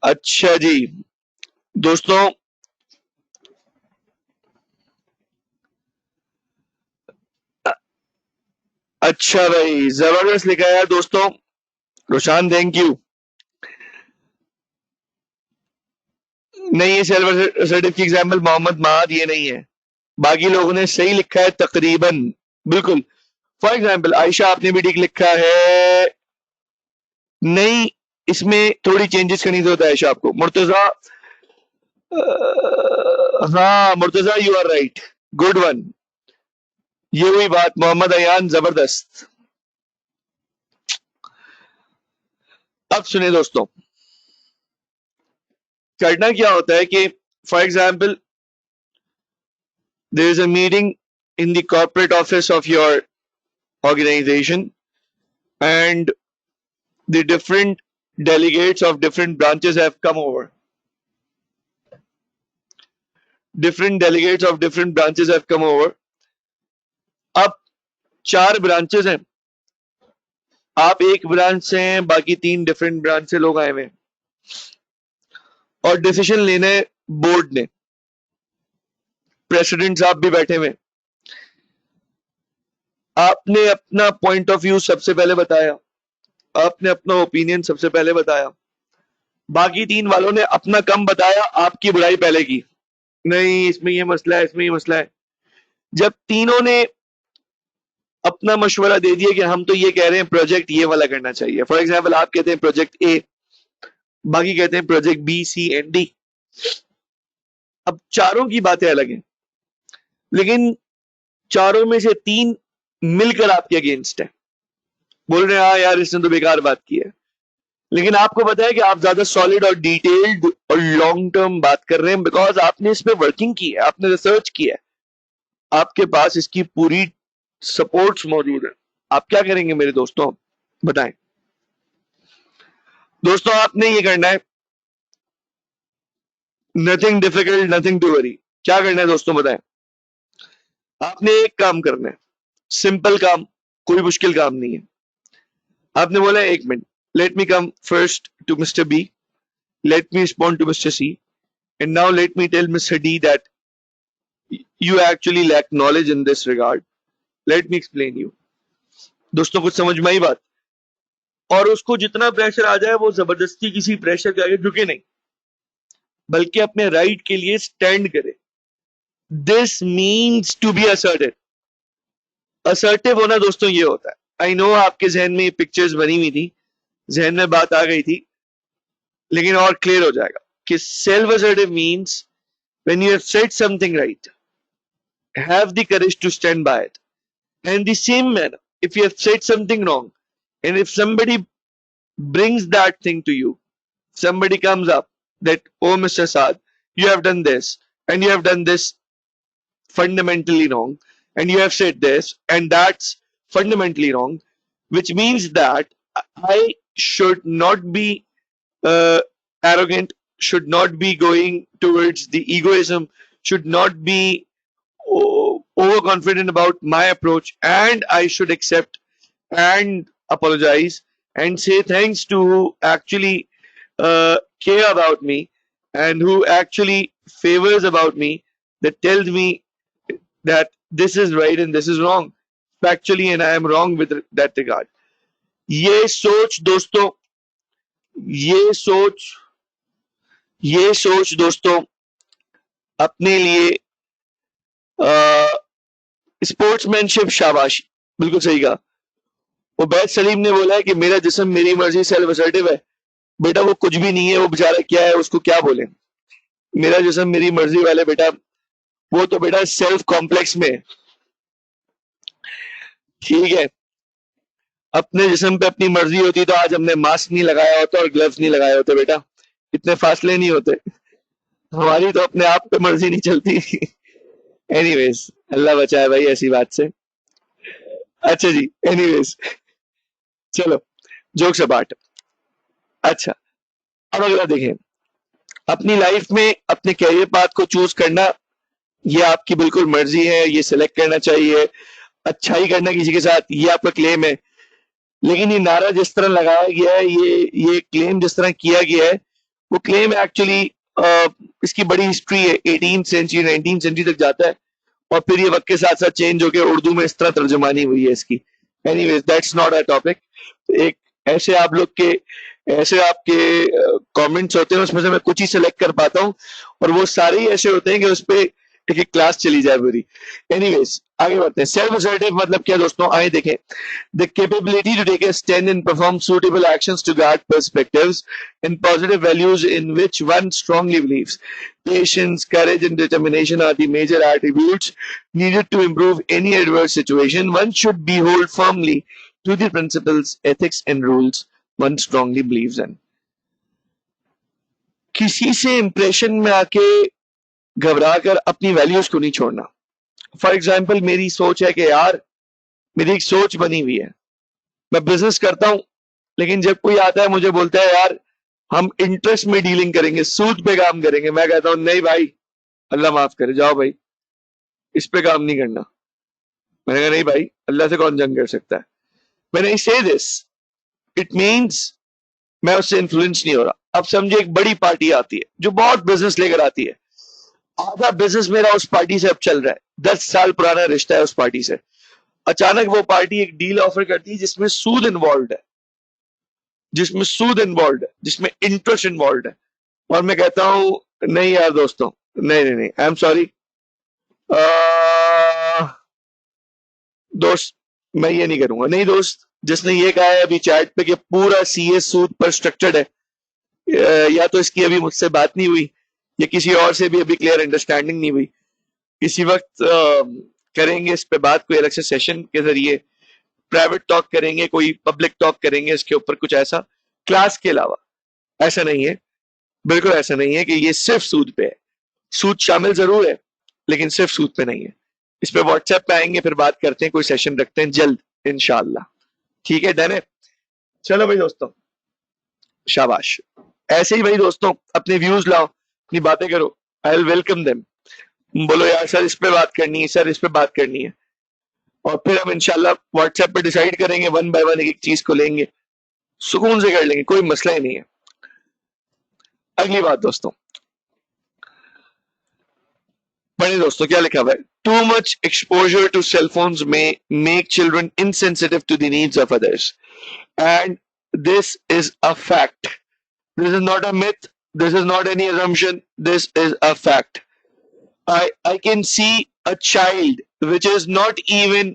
अच्छा जी दोस्तों, अच्छा भाई, जबरदस्त लिखा है दोस्तों। Roshan, thank you. नहीं, ये सिल्वर सर्टिफिकेट एग्जाम्पल मोहम्मद माद ये नहीं है, बाकी लोगों ने सही लिखा है तकरीबन, बिल्कुल। फॉर एग्जाम्पल आयशा, आपने भी ठीक लिखा है। नहीं, इसमें थोड़ी चेंजेस करनी जरूरत है आयशा आपको। मुर्तजा, हाँ Murtaza, you are right, good one. ये हुई बात, मोहम्मद अयान, जबरदस्त। अब सुने दोस्तों, करना क्या होता है कि for example there is a meeting in the corporate office of your organization, and the different delegates of different branches have come over. Different delegates of different branches have come over. अब 4 branches हैं, आप एक branch से हैं, बाकी 3 different branch से लोग आए हुए हैं, और डिसीजन लेने बोर्ड ने, प्रेसिडेंट साहब भी बैठे हुए। आपने अपना पॉइंट ऑफ व्यू सबसे पहले बताया, आपने अपना ओपिनियन सबसे पहले बताया, बाकी 3 वालों ने अपना कम बताया, आपकी बुराई पहले की। नहीं, इसमें ये मसला है, इसमें ये मसला है। जब तीनों ने अपना मशवरा दे दिया कि हम तो ये कह रहे हैं प्रोजेक्ट ये वाला करना चाहिए, फॉर एग्जाम्पल आप कहते हैं प्रोजेक्ट ए, बाकी कहते हैं project B, C and D. अब चारों की बातें अलग हैं, लेकिन चारों में से 3 मिलकर आपके अगेंस्ट है, बोल रहे हैं हाँ यार इसने तो बेकार बात की है। लेकिन आपको पता है कि आप ज्यादा सॉलिड और डिटेल्ड और लॉन्ग टर्म बात कर रहे हैं, बिकॉज आपने इस पे वर्किंग की है, आपने रिसर्च की है, आपके पास इसकी पूरी सपोर्ट्स मौजूद है। आप क्या करेंगे मेरे दोस्तों, बताएं। दोस्तों आपने ये करना है, nothing difficult, nothing to worry. क्या करना है दोस्तों, बताएं। आपने एक काम करना है, सिंपल काम, कोई मुश्किल काम नहीं है। आपने बोला एक minute, let me come first to mister B, let me respond to Mr. C, and now let me tell Mr. D that you actually lack knowledge in this regard. Let me explain you. दोस्तों कुछ समझ में आई बात? और उसको जितना pressure आ जाए वो जबरदस्ती किसी प्रेशर के आगे झुके नहीं, बल्कि अपने राइट के लिए स्टैंड करे। This means to be assertive. Assertive होना दोस्तों ये होता है, आई नो आपके जहन में पिक्चर्स बनी हुई थी, जहन में बात आ गई थी, लेकिन और क्लियर हो जाएगा कि self assertive means when you have said something right, have the courage to stand by it. And the same manner, if you have said something wrong, and if somebody brings that thing to you, somebody comes up that, oh Mr. Saad, you have done this, and you have done this fundamentally wrong, and you have said this, and that's fundamentally wrong, which means that I should not be arrogant, should not be going towards the egoism, should not be overconfident about my approach, and I should accept and apologize and say thanks to who actually care about me and who actually favors about me, that tells me that this is right and this is wrong factually, and I am wrong with that regard. ये सोच दोस्तों, ये सोच दोस्तों अपने लिए sportsmanship, शाबाशी, बिल्कुल सही कहा। उबैद सलीम ने बोला है कि मेरा जिस्म मेरी मर्जी, सेल्फ असर्टिव है। बेटा वो कुछ भी नहीं है, वो बेचारा क्या है, उसको क्या बोले। मेरा जिस्म मेरी मर्जी वाले बेटा, वो तो बेटा सेल्फ कॉम्प्लेक्स में। ठीक है, अपने जिस्म पे अपनी मर्जी होती तो आज हमने मास्क नहीं लगाया होता और ग्लव्स नहीं लगाए होते बेटा, इतने फासले नहीं होते। हमारी तो अपने आप पे मर्जी नहीं चलती। एनीवेज, अल्लाह बचाए भाई ऐसी बात से। अच्छा जी, एनीवेज, चलो जोक्स अपार्ट। अच्छा, अब अगला देखें, अपनी लाइफ में अपने कैरियर पाथ को चूज करना ये आपकी बिल्कुल मर्जी है, ये सिलेक्ट करना चाहिए, अच्छाई करना किसी के साथ ये आपका क्लेम है। लेकिन ये नारा जिस तरह लगाया गया है, ये क्लेम जिस तरह किया गया है, वो क्लेम एक्चुअली इसकी बड़ी हिस्ट्री है, 18th सेंचुरी 19th सेंचुरी तक जाता है और फिर ये वक्त के साथ साथ चेंज होकर उर्दू में इस तरह तर्जुमानी हुई है इसकी। Anyways, that's not a topic. एक ऐसे आप लोग के ऐसे आपके कमेंट्स होते हैं, उसमें से मैं कुछ ही सिलेक्ट कर पाता हूँ और वो सारे ही ऐसे होते हैं कि उस पर एक क्लास चली जाए पूरी। एनीवेज, आगे बढ़ते हैं। सेल्फ असर्टिव मतलब क्या दोस्तों, आए देखें। The capability to take a stand and perform suitable actions to guard perspectives and positive values in which one strongly believes. Patience, courage, and determination are the major attributes needed to improve any adverse situation. One should be hold firmly to the principles, ethics, and rules one strongly believes in. किसी से impression में आके घबरा कर अपनी values को नहीं छोड़ना। फॉर एग्जाम्पल, मेरी सोच है कि यार, मेरी एक सोच बनी हुई है, मैं बिजनेस करता हूं, लेकिन जब कोई आता है मुझे बोलता है यार हम इंटरेस्ट में डीलिंग करेंगे, सूद पे काम करेंगे, मैं कहता हूं नहीं भाई, अल्लाह माफ करे, जाओ भाई, इस पे काम नहीं करना। मैंने कहा नहीं भाई, अल्लाह से कौन जंग कर सकता है। मैंने आई से दिस, इट मींस मैं उससे इन्फ्लुएंस नहीं हो रहा। अब समझे, एक बड़ी पार्टी आती है जो बहुत बिजनेस लेकर आती है, आधा बिजनेस मेरा उस पार्टी से अब चल रहा है, 10 साल पुराना रिश्ता है उस पार्टी से। अचानक वो पार्टी एक डील ऑफर करती है जिसमें सूद इन्वॉल्व है, जिसमें इंटरेस्ट इन्वॉल्व है, और मैं कहता हूं नहीं यार दोस्तों, नहीं नहीं नहीं, आई एम सॉरी दोस्त, मैं ये नहीं करूंगा। नहीं दोस्त, जिसने ये कहा है अभी चैट पे कि पूरा सीए सूद पर स्ट्रक्चर्ड है, या तो इसकी अभी मुझसे बात नहीं हुई या किसी और से भी अभी क्लियर अंडरस्टैंडिंग नहीं हुई। किसी वक्त करेंगे इस पे बात, कोई अलग से सेशन के जरिए प्राइवेट टॉक करेंगे, कोई पब्लिक टॉक करेंगे इसके ऊपर, कुछ ऐसा क्लास के अलावा। ऐसा नहीं है, बिल्कुल ऐसा नहीं है कि ये सिर्फ सूद पे है। सूद शामिल जरूर है, लेकिन सिर्फ सूद पे नहीं है। इस पे व्हाट्सएप पे आएंगे, फिर बात करते हैं, कोई सेशन रखते हैं जल्द इंशाल्लाह। ठीक है, डन है। चलो भाई दोस्तों, शाबाश। ऐसे ही भाई दोस्तों अपने व्यूज लाओ, अपनी बातें करो, आई विल वेलकम देम। बोलो यार सर इस पे बात करनी है, सर इस पे बात करनी है, और फिर हम इंशाल्लाह व्हाट्सएप पे डिसाइड करेंगे, वन बाय वन एक चीज को लेंगे, सुकून से कर लेंगे, कोई मसला ही नहीं है। अगली बात दोस्तों, पढ़िए दोस्तों क्या लिखा हुआ है। Too much exposure to cell phones में make children insensitive to the needs of others, and this is a fact. This is not a myth, this is not any assumption, this is a fact. I can see a child which is not even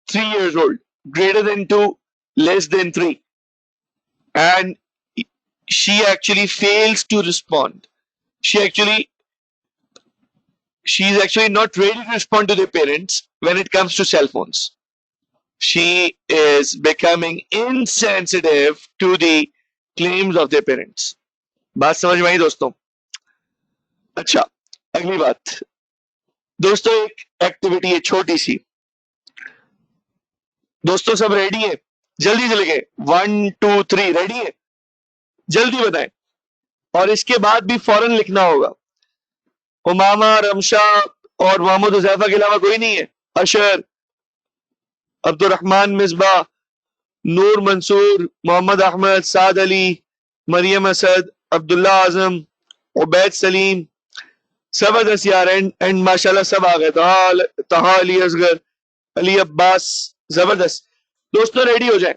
3 years old, greater than 2, less than 3, and she actually fails to respond. She's actually not ready to respond to their parents when it comes to cell phones. She is becoming insensitive to the claims of their parents. बात समझ में आई दोस्तों? अच्छा, अगली बात दोस्तों, एक activity है छोटी सी। दोस्तों सब रेडी है? जल्दी से लिखे 1 2 3, रेडी है? जल्दी बताएं, और इसके बाद भी फौरन लिखना होगा। उमामा, रमशा और मोहम्मद हुजैफा के अलावा कोई नहीं है? अशर, अब्दुर्रहमान मिसबा, नूर मंसूर, मोहम्मद अहमद, साद अली, मरियम असद, अब्दुल्ला आजम, उबैद सलीम, जबरदस्त यार, एंड माशाल्लाह सब आ गए। तहा अली असगर, अली अब्बास, जबरदस्त। दोस्तों रेडी हो जाए।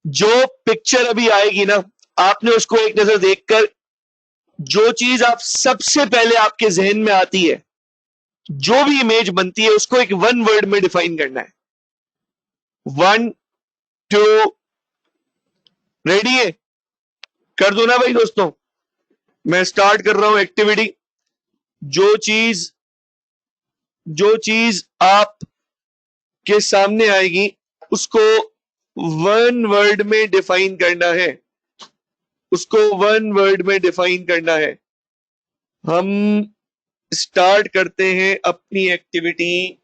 जो पिक्चर अभी आएगी ना, आपने उसको एक नजर देखकर जो चीज आप सबसे पहले आपके जहन में आती है, जो भी इमेज बनती है, उसको एक वन वर्ड में डिफाइन करना है। 1 2, रेडी है? कर दो ना भाई दोस्तों, मैं स्टार्ट कर रहा हूं एक्टिविटी। जो चीज जो चीज आप के सामने आएगी उसको वन वर्ड में डिफाइन करना है, उसको वन वर्ड में डिफाइन करना है। हम स्टार्ट करते हैं अपनी एक्टिविटी,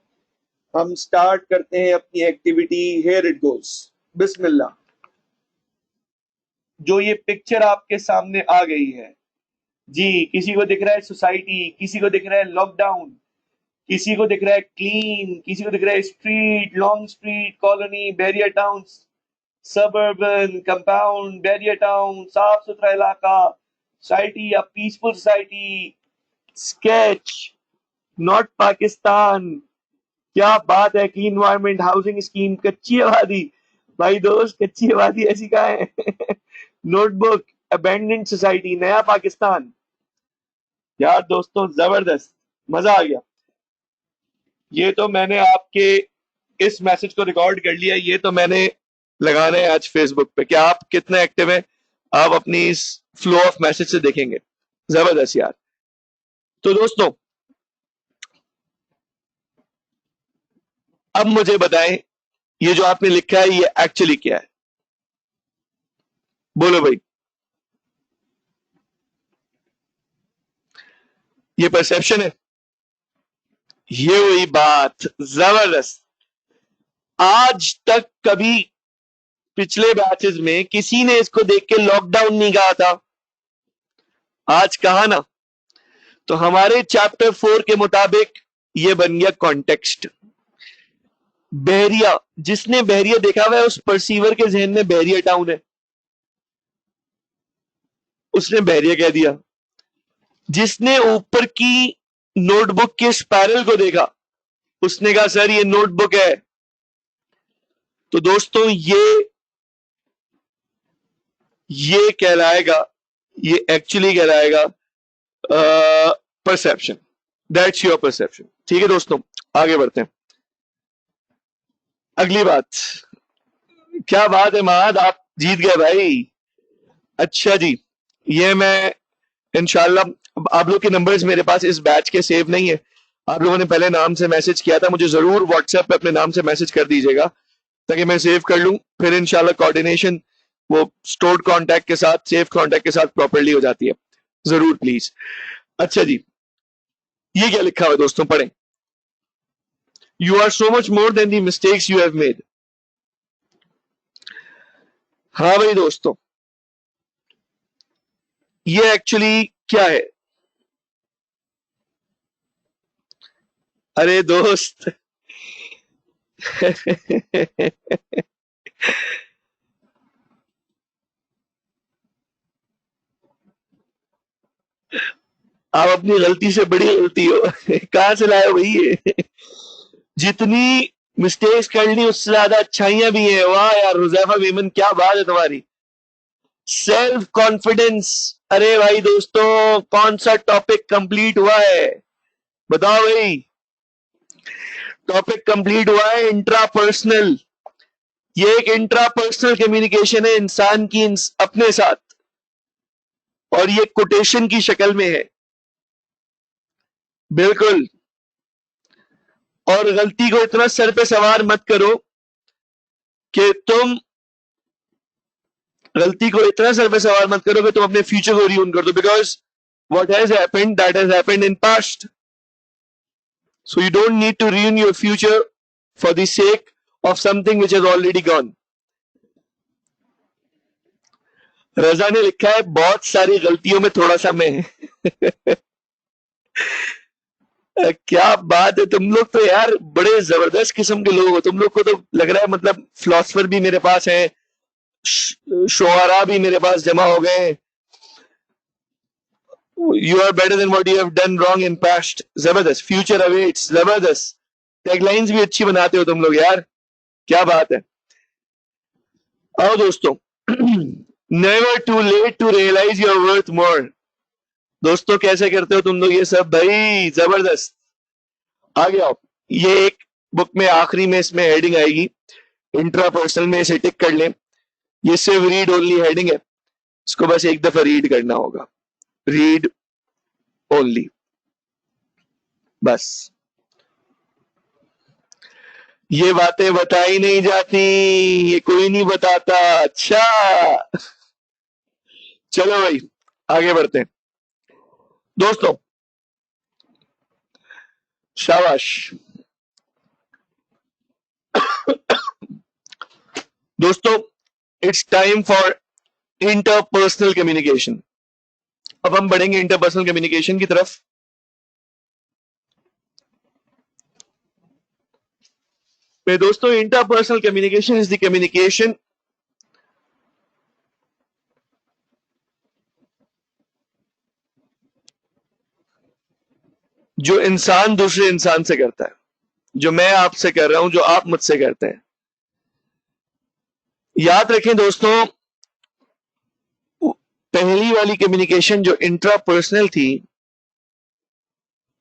हम स्टार्ट करते हैं अपनी एक्टिविटी। हियर इट गोस, बिस्मिल्लाह। जो ये पिक्चर आपके सामने आ गई है जी, किसी को दिख रहा है सोसाइटी, किसी को दिख रहा है लॉकडाउन, किसी को दिख रहा है क्लीन, किसी को दिख रहा है street, long street, colony, barrier town, suburban, compound, barrier town, साफ सुथरा इलाका, society, a peaceful society, sketch, not Pakistan. क्या बात है, क्लीन एनवायरमेंट, हाउसिंग स्कीम, कच्ची आबादी। भाई दोस्त, कच्ची आबादी ऐसी कहाँ है? नोटबुक, अबेंडेंड सोसाइटी, नया पाकिस्तान। यार दोस्तों, जबरदस्त, मजा आ गया। ये तो मैंने आपके इस मैसेज को रिकॉर्ड कर लिया, ये तो मैंने लगाना है आज फेसबुक पे। क्या आप कितना एक्टिव है, आप अपनी इस फ्लो ऑफ मैसेज से देखेंगे। जबरदस्त यार। तो दोस्तों, अब मुझे बताएं, ये जो आपने लिखा है ये एक्चुअली क्या है? बोलो भाई। ये परसेप्शन है? ये हुई बात, जबरदस्त। आज तक कभी पिछले बैचेस में किसी ने इसको देख के लॉकडाउन नहीं कहा था, आज कहा ना। तो हमारे चैप्टर 4 के मुताबिक ये बन गया कॉन्टेक्स्ट। बहरिया, जिसने बहरिया देखा हुआ है उस परसीवर के जहन में बहरिया टाउन है, उसने बहरिया कह दिया। जिसने ऊपर की नोटबुक के स्पाइरल को देखा, उसने कहा सर ये नोटबुक है। तो दोस्तों, ये कहलाएगा, ये एक्चुअली कहलाएगा परसेप्शन। That's your perception. ठीक है दोस्तों, आगे बढ़ते हैं। अगली बात, क्या बात है महाद, आप जीत गए भाई। अच्छा जी, ये मैं इंशाल्लाह, आप लोग के नंबर्स मेरे पास इस बैच के सेव नहीं है। आप लोगों ने पहले नाम से मैसेज किया था, मुझे जरूर व्हाट्सएप पे अपने नाम से मैसेज कर दीजिएगा ताकि मैं सेव कर लूं। फिर इंशाल्लाह कोऑर्डिनेशन वो स्टोर्ड कॉन्टैक्ट के साथ, सेव कॉन्टैक्ट के साथ प्रॉपरली हो जाती है। जरूर प्लीज। अच्छा जी, ये क्या लिखा हुआ है दोस्तों, पढ़ें। You are so much more than the mistakes you have made. हाँ भाई दोस्तों, ये एक्चुअली क्या है? अरे दोस्त आप अपनी गलती से बड़ी गलती हो। कहां से लाए हो भाई ये? जितनी मिस्टेक्स कर ली उससे ज्यादा अच्छाइयां भी है। वाह यार हुजैफा बीमन, क्या बात है तुम्हारी। Self confidence. अरे भाई दोस्तों, कौन सा टॉपिक कंप्लीट हुआ है बताओ भाई? टॉपिक कंप्लीट हुआ है इंट्रापर्सनल। ये एक इंट्रापर्सनल कम्युनिकेशन है इंसान की अपने साथ, और ये कोटेशन की शक्ल में है। बिल्कुल। और गलती को इतना सर पे सवार मत करो कि तुम गलती को इतना सर पे सवार मत करो कि तुम अपने फ्यूचर को रियून कर दो, because what has happened, that has happened in past. So you don't need to ruin your future for the sake of something which has already gone. रजा ने लिखा है बहुत सारी गलतियों में थोड़ा सा मैं। क्या बात है, तुम लोग तो यार बड़े जबरदस्त किस्म के लोग हो। तुम लोग को तो लग रहा है मतलब फिलोसफर भी मेरे पास है, शोहरा भी मेरे पास जमा हो गए। You are better than what you have done wrong in past. जबरदस्त। फ्यूचर अवेट्स, जबरदस्त। टैगलाइंस भी अच्छी बनाते हो तुम लोग यार, क्या बात है। आओ दोस्तों, never too late to realise your worth more. दोस्तों कैसे करते हो तुम लोग ये सब भाई, जबरदस्त। आगे आओ। ये एक बुक में आखिरी में इसमें हेडिंग आएगी इंट्रापर्सनल में, इसे टिक कर लें। ये सिर्फ रीड ओनली हेडिंग है, इसको बस एक दफा रीड करना होगा। Read only. बस ये बातें बताई नहीं जाती, ये कोई नहीं बताता। अच्छा चलो भाई आगे बढ़ते हैं दोस्तों। शाबाश दोस्तों, it's time for interpersonal communication. अब हम बढ़ेंगे इंटरपर्सनल कम्युनिकेशन की तरफ। मेरे दोस्तों, interpersonal communication is the communication जो इंसान दूसरे इंसान से करता है, जो मैं आपसे कर रहा हूं, जो आप मुझसे करते हैं। याद रखें दोस्तों, पहली वाली कम्युनिकेशन जो इंट्रापर्सनल थी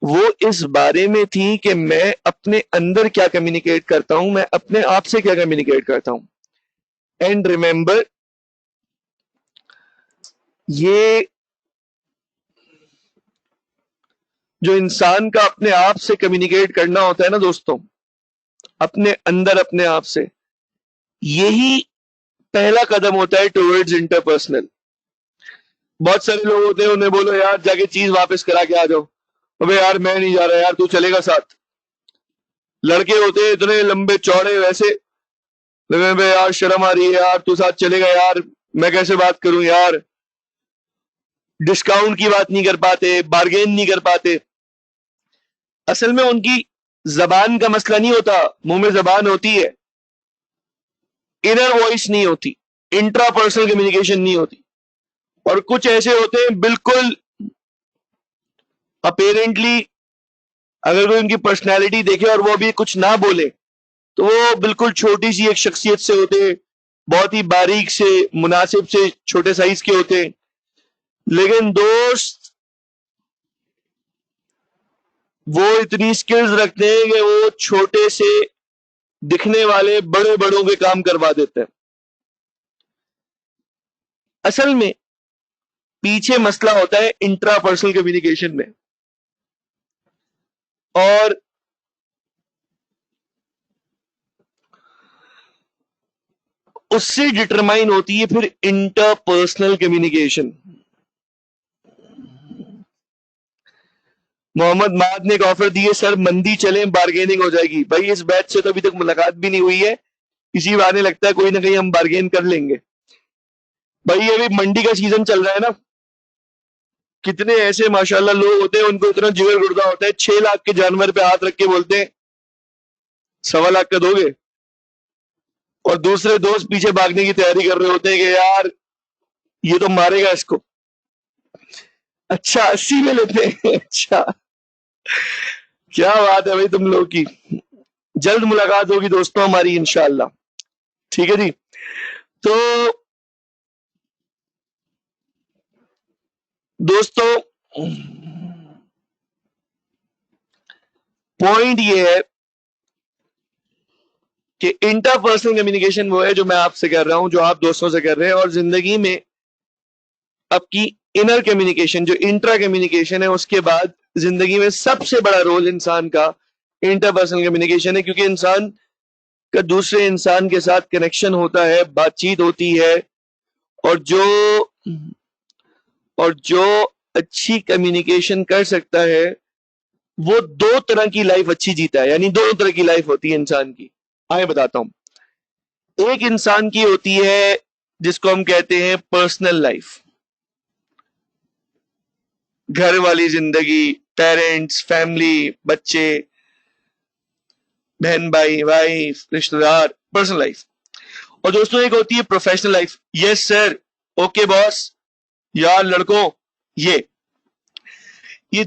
वो इस बारे में थी कि मैं अपने अंदर क्या कम्युनिकेट करता हूं, मैं अपने आप से क्या कम्युनिकेट करता हूं। एंड रिमेंबर, ये जो इंसान का अपने आप से कम्युनिकेट करना होता है ना दोस्तों, अपने अंदर अपने आप से, यही पहला कदम होता है टुवर्ड्स इंटरपर्सनल। बहुत सारे लोग होते हैं, उन्हें बोलो यार जाके चीज वापस करा के आ जाओ, अबे यार मैं नहीं जा रहा यार, तू चलेगा साथ। लड़के होते हैं इतने लंबे चौड़े, वैसे लगे बे यार शर्म आ रही है यार, तू साथ चलेगा यार, मैं कैसे बात करूं यार। डिस्काउंट की बात नहीं कर पाते, बार्गेन नहीं कर पाते। असल में उनकी जबान का मसला नहीं होता, मुंह में जबान होती है, इनर वॉइस नहीं होती, इंट्रापर्सनल कम्युनिकेशन नहीं होती। और कुछ ऐसे होते हैं बिल्कुल अपेरेंटली, अगर कोई उनकी पर्सनैलिटी देखे और वो भी कुछ ना बोले तो वो बिल्कुल छोटी सी एक शख्सियत से होते हैं, बहुत ही बारीक से, मुनासिब से छोटे साइज के होते हैं। लेकिन दोस्त, वो इतनी स्किल्स रखते हैं कि वो छोटे से दिखने वाले बड़े बड़ों के काम करवा देते हैं। असल में पीछे मसला होता है इंट्रापर्सनल कम्युनिकेशन में, और उससे डिटरमाइन होती है फिर इंटरपर्सनल कम्युनिकेशन। मोहम्मद माद ने एक ऑफर दी है, सर मंदी चले बार्गेनिंग हो जाएगी। भाई इस बैच से तो अभी तक मुलाकात भी नहीं हुई है, इसी बहाने लगता है कोई ना कहीं हम बार्गेन कर लेंगे। भाई अभी मंडी का सीजन चल रहा है ना, कितने ऐसे माशाल्लाह लोग होते हैं, उनको इतना जिगर गुर्दा होता है, 6 लाख के जानवर पे हाथ रख के बोलते हैं 1.25 लाख का दोगे, और दूसरे दोस्त पीछे भागने की तैयारी कर रहे होते हैं कि यार ये तो मारेगा इसको। अच्छा 80 में लेते हैं। अच्छा क्या बात है भाई तुम लोग की। जल्द मुलाकात होगी दोस्तों हमारी इंशाल्लाह, ठीक है जी। तो दोस्तों, पॉइंट ये है कि इंटरपर्सनल कम्युनिकेशन वो है जो मैं आपसे कर रहा हूं, जो आप दोस्तों से कर रहे हैं, और जिंदगी में आपकी इनर कम्युनिकेशन जो इंट्रा कम्युनिकेशन है, उसके बाद जिंदगी में सबसे बड़ा रोल इंसान का इंटरपर्सनल कम्युनिकेशन है, क्योंकि इंसान का दूसरे इंसान के साथ कनेक्शन होता है, बातचीत होती है, और जो अच्छी कम्युनिकेशन कर सकता है वो 2 तरह की लाइफ अच्छी जीता है, यानी दोनों तरह की लाइफ होती है इंसान की। आगे बताता हूं। एक इंसान की होती है जिसको हम कहते हैं पर्सनल लाइफ, घर वाली जिंदगी, पेरेंट्स, फैमिली, बच्चे, बहन भाई, वाइफ, रिश्तेदार, पर्सनल लाइफ। और दोस्तों एक होती है professional life. Yes sir, okay boss, यार लड़कों, ये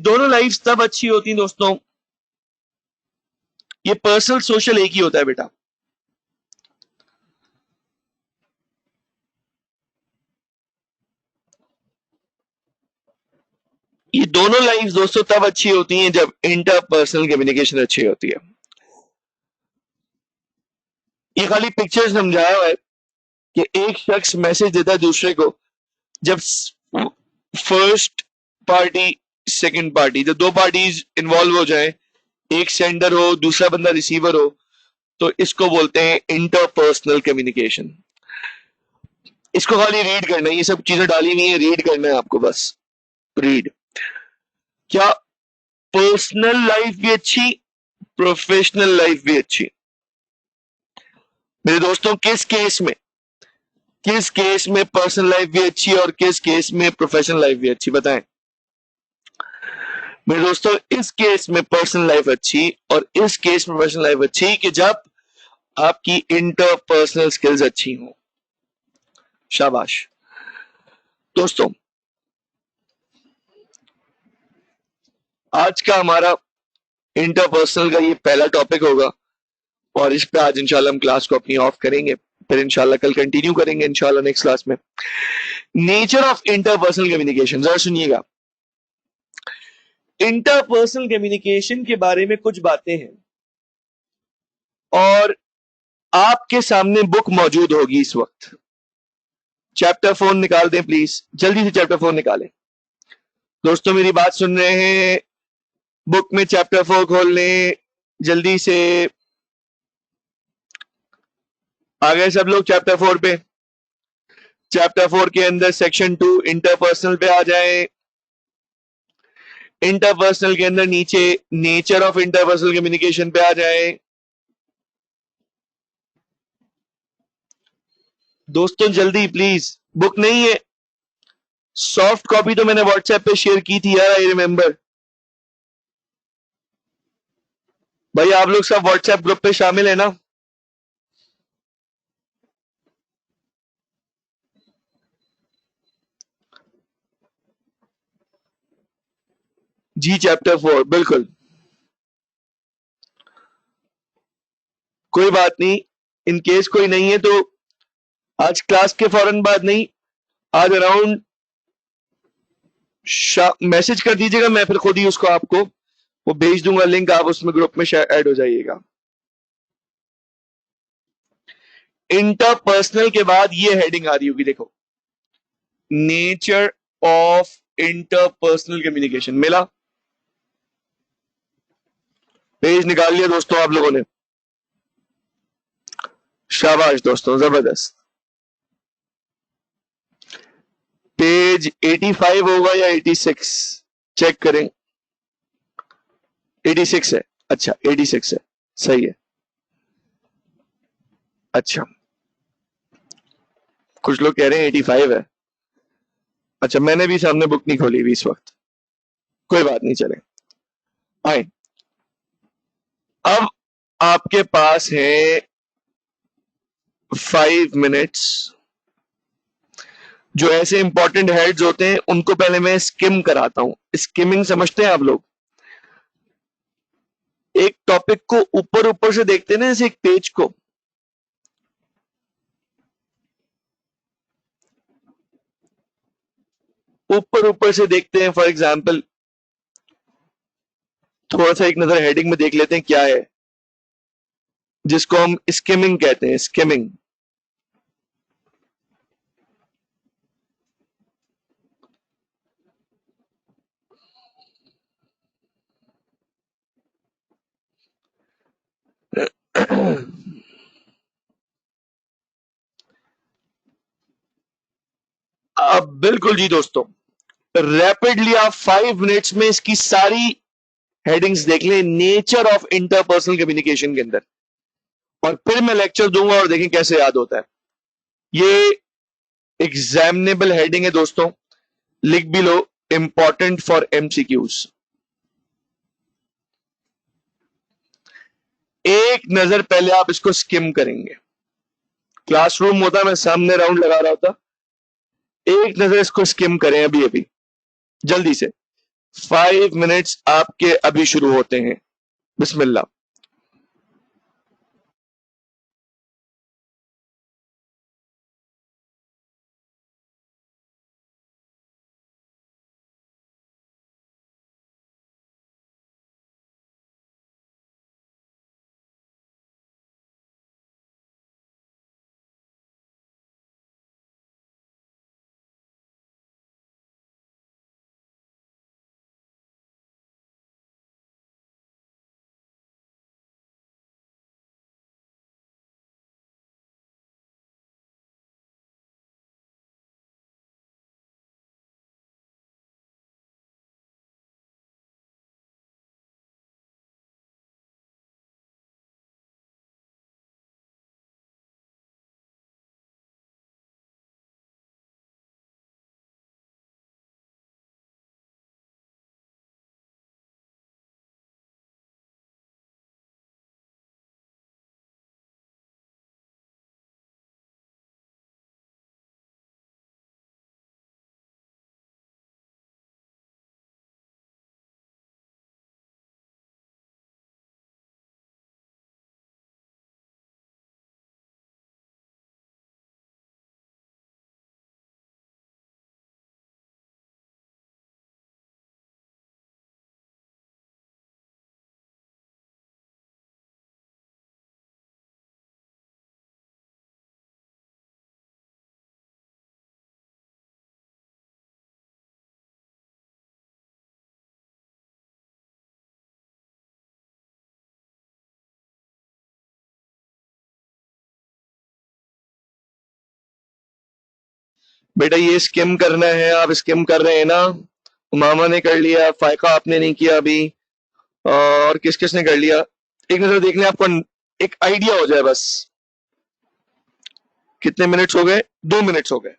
दोनों लाइफ तब अच्छी होती हैं दोस्तों, ये पर्सनल सोशल एक ही होता है बेटा। ये दोनों लाइफ दोस्तों तब अच्छी होती हैं जब इंटरपर्सनल कम्युनिकेशन अच्छी होती है। ये खाली पिक्चर समझाया हुआ है कि एक शख्स मैसेज देता है दूसरे को, जब फर्स्ट पार्टी सेकंड पार्टी, जब 2 पार्टीज इन्वॉल्व हो जाए एक सेंडर हो, दूसरा बंदा रिसीवर हो, तो इसको बोलते हैं इंटरपर्सनल कम्युनिकेशन। इसको खाली रीड करना है, ये सब चीजें डाली नहीं है, रीड करना है आपको बस। रीड। क्या पर्सनल लाइफ भी अच्छी, प्रोफेशनल लाइफ भी अच्छी? मेरे दोस्तों, किस केस में पर्सनल लाइफ भी अच्छी और किस केस में प्रोफेशनल लाइफ भी अच्छी, बताएं मेरे दोस्तों। इस केस में पर्सनल लाइफ अच्छी और इस केस में प्रोफेशनल लाइफ अच्छी कि जब आपकी इंटरपर्सनल स्किल्स अच्छी हो। शाबाश दोस्तों, आज का हमारा इंटरपर्सनल का ये पहला टॉपिक होगा और इस पे आज इंशाल्लाह हम क्लास को अपनी ऑफ करेंगे, फिर इंशाल्लाह कल कंटिन्यू करेंगे इंशाल्लाह नेक्स्ट क्लास में। नेचर ऑफ इंटरपर्सनल कम्युनिकेशन, जरा सुनिएगा। इंटरपर्सनल कम्युनिकेशन के बारे में कुछ बातें हैं और आपके सामने बुक मौजूद होगी इस वक्त। चैप्टर 4 निकाल दें प्लीज, जल्दी से चैप्टर 4 निकालें। दोस्तों मेरी बात सुन रहे हैं? बुक में चैप्टर 4 खोल लें जल्दी से। आ गए सब लोग चैप्टर 4 पे? चैप्टर 4 के अंदर सेक्शन 2 इंटरपर्सनल पे आ जाए। इंटरपर्सनल के अंदर नीचे नेचर ऑफ इंटरपर्सनल कम्युनिकेशन पे आ जाए। दोस्तों जल्दी प्लीज, बुक नहीं है? सॉफ्ट कॉपी तो मैंने व्हाट्सएप पे शेयर की थी यार, आई रिमेंबर। भाई आप लोग सब व्हाट्सएप ग्रुप पे शामिल है ना? जी चैप्टर 4 बिल्कुल। कोई बात नहीं, इन केस कोई नहीं है तो आज क्लास के फौरन बाद नहीं, आज अराउंड मैसेज कर दीजिएगा, मैं फिर खुद ही उसको आपको वो भेज दूंगा लिंक, आप उसमें ग्रुप में ऐड हो जाइएगा। इंटरपर्सनल के बाद ये हेडिंग आ रही होगी, देखो, नेचर ऑफ इंटरपर्सनल कम्युनिकेशन। मिला? पेज निकाल लिया दोस्तों आप लोगों ने? शाबाश दोस्तों, जबरदस्त। पेज 85 होगा या 86? चेक करें। 86 है? अच्छा 86 है, सही है। अच्छा, कुछ लोग कह रहे हैं 85 है। अच्छा, मैंने भी सामने बुक नहीं खोली हुई इस वक्त, कोई बात नहीं, चले आए। अब आपके पास है 5 मिनट्स। जो ऐसे इंपॉर्टेंट हेड्स होते हैं उनको पहले मैं स्किम कराता हूं। स्किमिंग समझते हैं आप लोग? एक टॉपिक को ऊपर ऊपर से देखते हैं ना, ऐसे एक पेज को, ऊपर ऊपर से देखते हैं। फॉर एग्जाम्पल थोड़ा सा एक नजर हेडिंग में देख लेते हैं क्या है, जिसको हम स्किमिंग कहते हैं, स्किमिंग। अब बिल्कुल जी दोस्तों, रैपिडली आप 5 मिनट्स में इसकी सारी हेडिंग्स देख लें नेचर ऑफ इंटरपर्सनल कम्युनिकेशन के अंदर, और फिर मैं लेक्चर दूंगा और देखें कैसे याद होता है। ये एग्जामिनेबल हेडिंग है दोस्तों, लिख भी लो, इंपॉर्टेंट फॉर एमसीक्यूज। एक नजर पहले आप इसको स्किम करेंगे। क्लासरूम होता, मैं सामने राउंड लगा रहा होता, एक नजर इसको स्किम करें अभी अभी जल्दी से। 5 मिनट्स आपके अभी शुरू होते हैं, बिस्मिल्लाह। बेटा ये स्किम करना है, आप स्किम कर रहे हैं ना? मामा ने कर लिया, फायका आपने नहीं किया अभी, और किस किस ने कर लिया? एक नजर देख लें, आपको एक आइडिया हो जाए बस। कितने मिनट्स हो गए? 2 मिनट्स हो गए।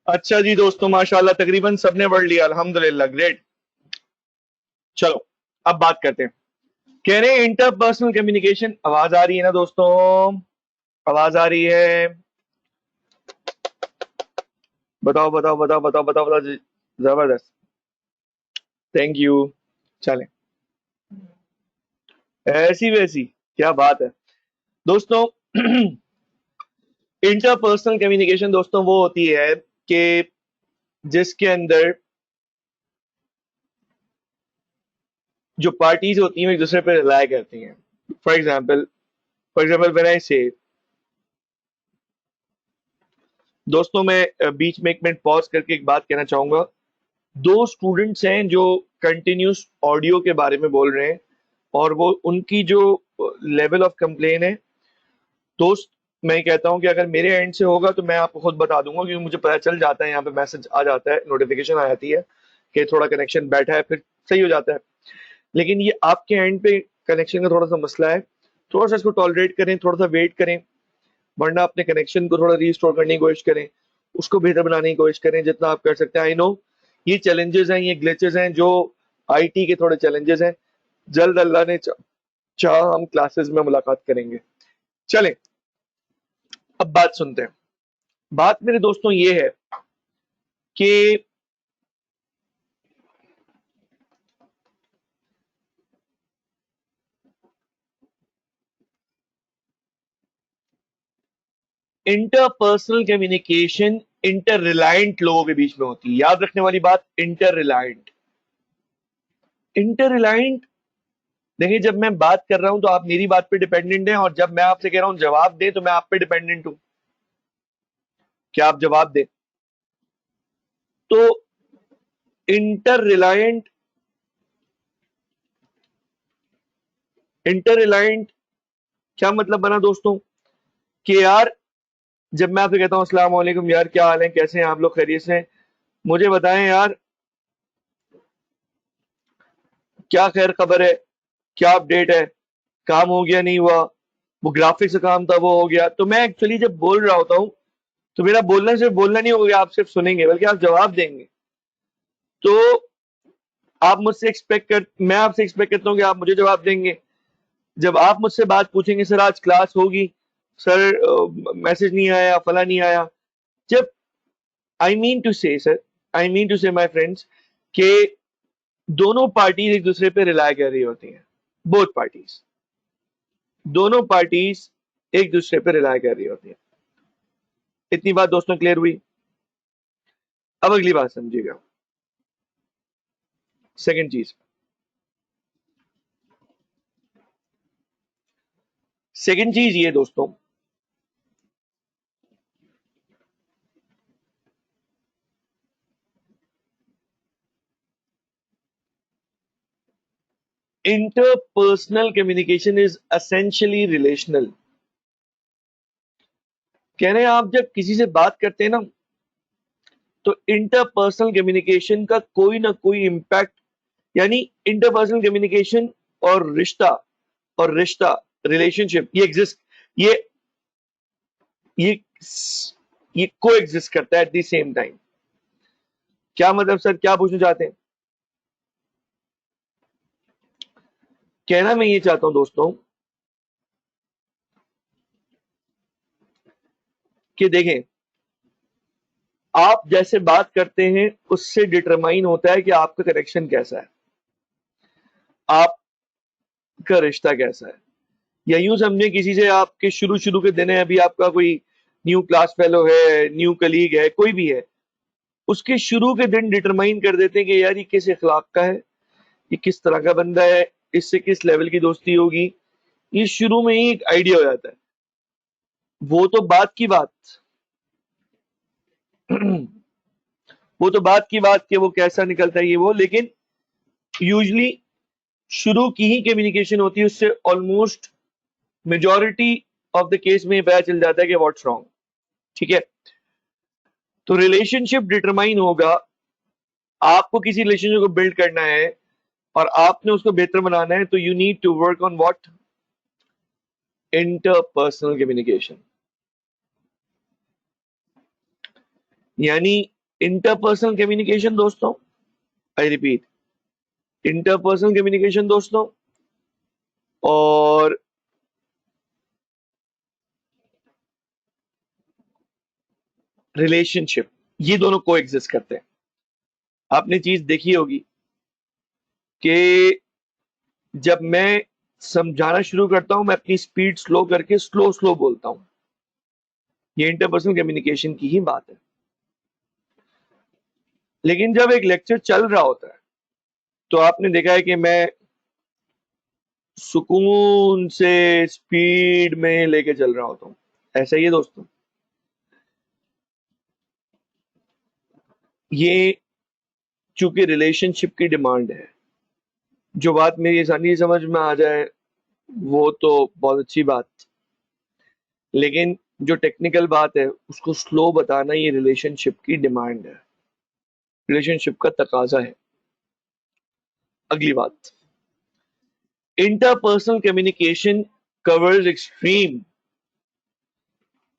अच्छा जी दोस्तों, माशाल्लाह तकरीबन सबने पढ़ लिया, अल्हम्दुलिल्लाह, ग्रेट। चलो अब बात करते हैं। कह रहे हैं इंटरपर्सनल कम्युनिकेशन। आवाज आ रही है ना दोस्तों? आवाज आ रही है? बताओ बताओ बताओ बताओ बताओ बताओ जबरदस्त, थैंक यू। चलें, ऐसी वैसी, क्या बात है दोस्तों। इंटरपर्सनल कम्युनिकेशन दोस्तों वो होती है कि जिसके अंदर जो पार्टीज होती हैं वो एक दूसरे पर रिलाय करती हैं। फॉर एग्जाम्पल व्हेन आई से, दोस्तों मैं बीच में 1 मिनट पॉज करके एक बात कहना चाहूंगा। 2 स्टूडेंट्स हैं जो कंटिन्यूस ऑडियो के बारे में बोल रहे हैं, और वो उनकी जो लेवल ऑफ कंप्लेन है, दोस्त मैं कहता हूं कि अगर मेरे एंड से होगा तो मैं आपको खुद बता दूंगा, क्योंकि मुझे पता चल जाता है, यहाँ पे मैसेज आ जाता है, नोटिफिकेशन आ जाती है कि थोड़ा कनेक्शन बैठा है, फिर सही हो जाता है। लेकिन ये आपके एंड पे कनेक्शन का थोड़ा सा मसला है, थोड़ा सा इसको टॉलरेट करें, थोड़ा सा वेट करें, वरना अपने कनेक्शन को थोड़ा रीस्टोर करने की कोशिश करें, उसको बेहतर बनाने की कोशिश करें जितना आप कर सकते हैं। आई नो ये चैलेंजेस हैं, ये ग्लिचेस हैं, जो आईटी के थोड़े चैलेंजेस हैं। जल्द अल्लाह ने चाह हम क्लासेस में मुलाकात करेंगे। चलें अब बात सुनते हैं। बात मेरे दोस्तों ये है कि इंटरपर्सनल कम्युनिकेशन इंटर रिलायंट लोगों के बीच में होती है। याद रखने वाली बात, इंटर रिलायंट। इंटर रिलायंट, देखिए जब मैं बात कर रहा हूं तो आप मेरी बात पे डिपेंडेंट हैं, और जब मैं आपसे कह रहा हूं जवाब दें तो मैं आप पे डिपेंडेंट हूं। क्या आप जवाब दें? तो इंटर रिलायंट क्या मतलब बना दोस्तों? कि यार जब मैं आपसे कहता हूं अस्सलाम वालेकुम यार, क्या हाल है, कैसे हैं आप लोग, खैरियत से हैं? मुझे बताएं यार, क्या खैर खबर है, क्या अपडेट है, काम हो गया नहीं हुआ, वो ग्राफिक्स का काम था वो हो गया। तो मैं एक्चुअली जब बोल रहा होता हूँ तो मेरा बोलना सिर्फ बोलना नहीं होगा, आप सिर्फ सुनेंगे बल्कि आप जवाब देंगे। तो आप मुझसे एक्सपेक्ट कर मैं आपसे एक्सपेक्ट करता हूँ कि आप मुझे जवाब देंगे। जब आप मुझसे बात पूछेंगे, सर आज क्लास होगी, सर मैसेज नहीं आया, फला नहीं आया, जब आई मीन टू से सर, आई मीन टू से माय फ्रेंड्स, के दोनों पार्टीज एक दूसरे पे रिलाय कर रही होती हैं। बोथ पार्टीज, दोनों पार्टीज एक दूसरे पे रिलाय कर रही होती हैं। इतनी बात दोस्तों क्लियर हुई? अब अगली बात समझिएगा। सेकंड चीज, ये दोस्तों, interpersonal communication is essentially relational. कह रहे हैं आप जब किसी से बात करते हैं ना, तो इंटरपर्सनल कम्युनिकेशन का कोई ना कोई इंपैक्ट, यानी इंटरपर्सनल कम्युनिकेशन और रिश्ता रिलेशनशिप, ये एग्जिस्ट, ये ये ये को एग्जिस्ट करता है एट द सेम टाइम। क्या मतलब सर, क्या पूछना चाहते हैं? कहना मैं ये चाहता हूं दोस्तों कि देखें, आप जैसे बात करते हैं उससे डिटरमाइन होता है कि आपका कनेक्शन कैसा है, आपका रिश्ता कैसा है। या यूं समझे, किसी से आपके शुरू शुरू के दिन है, अभी आपका कोई न्यू क्लास फेलो है, न्यू कलीग है, कोई भी है, उसके शुरू के दिन डिटरमाइन कर देते हैं कि यार ये किस इखलाक का है, ये किस तरह का बंदा है, इससे किस लेवल की दोस्ती होगी। ये शुरू में ही एक आइडिया हो जाता है। वो तो बात की बात वो तो बात की बात कि वो कैसा निकलता है ये वो, लेकिन यूजली शुरू की ही कम्युनिकेशन होती है, उससे almost majority of the case में पता चल जाता है कि व्हाट्स रॉन्ग। ठीक है, तो रिलेशनशिप डिटरमाइन होगा, आपको किसी रिलेशनशिप को बिल्ड करना है और आपने उसको बेहतर बनाना है, तो you need to work on what, interpersonal communication. यानी इंटरपर्सनल कम्युनिकेशन दोस्तों, आई रिपीट, इंटरपर्सनल कम्युनिकेशन दोस्तों और रिलेशनशिप, ये दोनों को एग्जिस्ट करते हैं। आपने चीज देखी होगी कि जब मैं समझाना शुरू करता हूं, मैं अपनी स्पीड स्लो करके स्लो स्लो बोलता हूं। ये इंटरपर्सनल कम्युनिकेशन की ही बात है। लेकिन जब एक लेक्चर चल रहा होता है, तो आपने देखा है कि मैं सुकून से स्पीड में लेके चल रहा होता हूं। ऐसा ही है दोस्तों, ये चूंकि रिलेशनशिप की डिमांड है, जो बात मेरी आसानी से समझ में आ जाए वो तो बहुत अच्छी बात, लेकिन जो टेक्निकल बात है उसको स्लो बताना, ये रिलेशनशिप की डिमांड है, रिलेशनशिप का तकाजा है। अगली बात, interpersonal communication covers extreme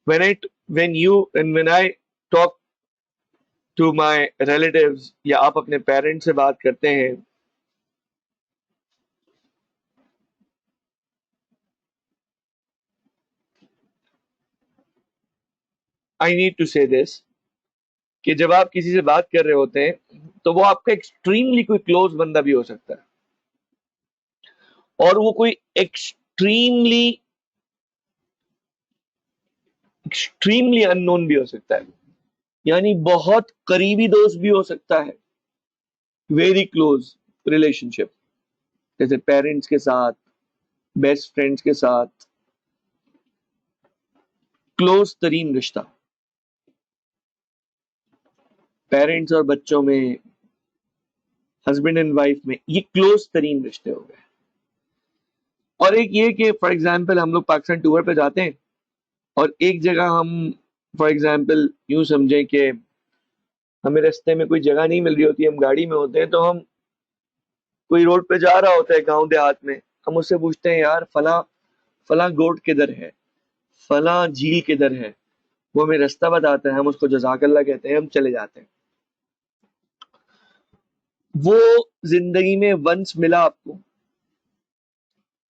when I talk to my relatives, या आप अपने पेरेंट्स से बात करते हैं, आई नीड टू से दिस, कि जब आप किसी से बात कर रहे होते हैं तो वो आपका एक्सट्रीमली कोई क्लोज बंदा भी हो सकता है, और वो कोई एक्सट्रीमली एक्सट्रीमली अननोन भी हो सकता है, यानी बहुत करीबी दोस्त भी हो सकता है, वेरी क्लोज रिलेशनशिप, जैसे पेरेंट्स के साथ, बेस्ट फ्रेंड्स के साथ, क्लोज तरीन रिश्ता। पेरेंट्स और बच्चों में, हस्बैंड एंड वाइफ में, ये क्लोज तरीन रिश्ते हो गए। और एक ये कि फॉर एग्जांपल हम लोग पाकिस्तान टूर पे जाते हैं और एक जगह हम फॉर एग्जांपल यूं समझें कि हमें रास्ते में कोई जगह नहीं मिल रही होती, हम गाड़ी में होते हैं, तो हम कोई रोड पे जा रहा होता है गांव देहात में, हम उससे पूछते हैं यार फला फला गोट किधर है, फला झील किधर है, वो हमें रास्ता बताता है, हम उसको जज़ाकल्लाह कहते हैं, हम चले जाते हैं। वो जिंदगी में वंस मिला आपको,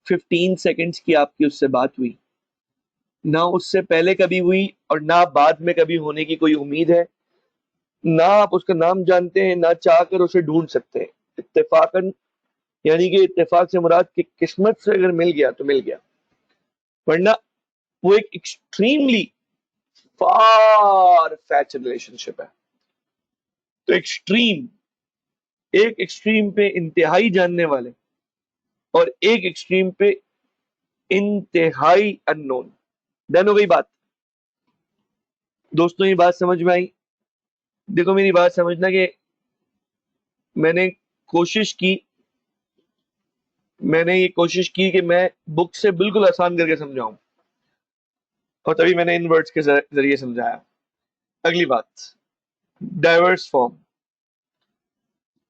15 सेकंड्स की आपकी उससे बात हुई, ना उससे पहले कभी हुई और ना बाद में कभी होने की कोई उम्मीद है, ना आप उसका नाम जानते हैं, ना चाहकर उसे ढूंढ सकते हैं। इत्तेफाकन, यानी कि इत्तेफाक से मुराद की किस्मत से अगर मिल गया तो मिल गया, वरना वो एक एक्सट्रीमली फार फैच रिलेशनशिप है। तो एक एक्सट्रीम पे इंतहाई जानने वाले और एक एक्सट्रीम पे इंतहाई अननोन, डन हो गई बात। दोस्तों ये बात समझ में आई? देखो मेरी बात समझना कि मैंने कोशिश की मैंने ये कोशिश की कि मैं बुक से बिल्कुल आसान करके समझाऊं, और तभी मैंने इन वर्ड्स के जरिए समझाया। अगली बात, डाइवर्स फॉर्म।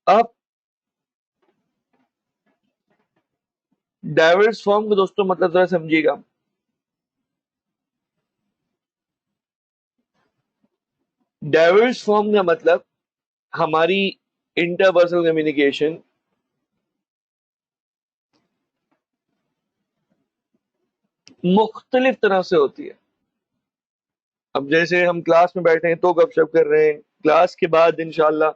अब डाइवर्स फॉर्म का दोस्तों मतलब जरा समझिएगा। डाइवर्स फॉर्म का मतलब हमारी इंटरपर्सनल कम्युनिकेशन मुख्तलिफ तरह से होती है। अब जैसे हम क्लास में बैठे हैं तो गपशप कर रहे हैं, क्लास के बाद इंशाल्लाह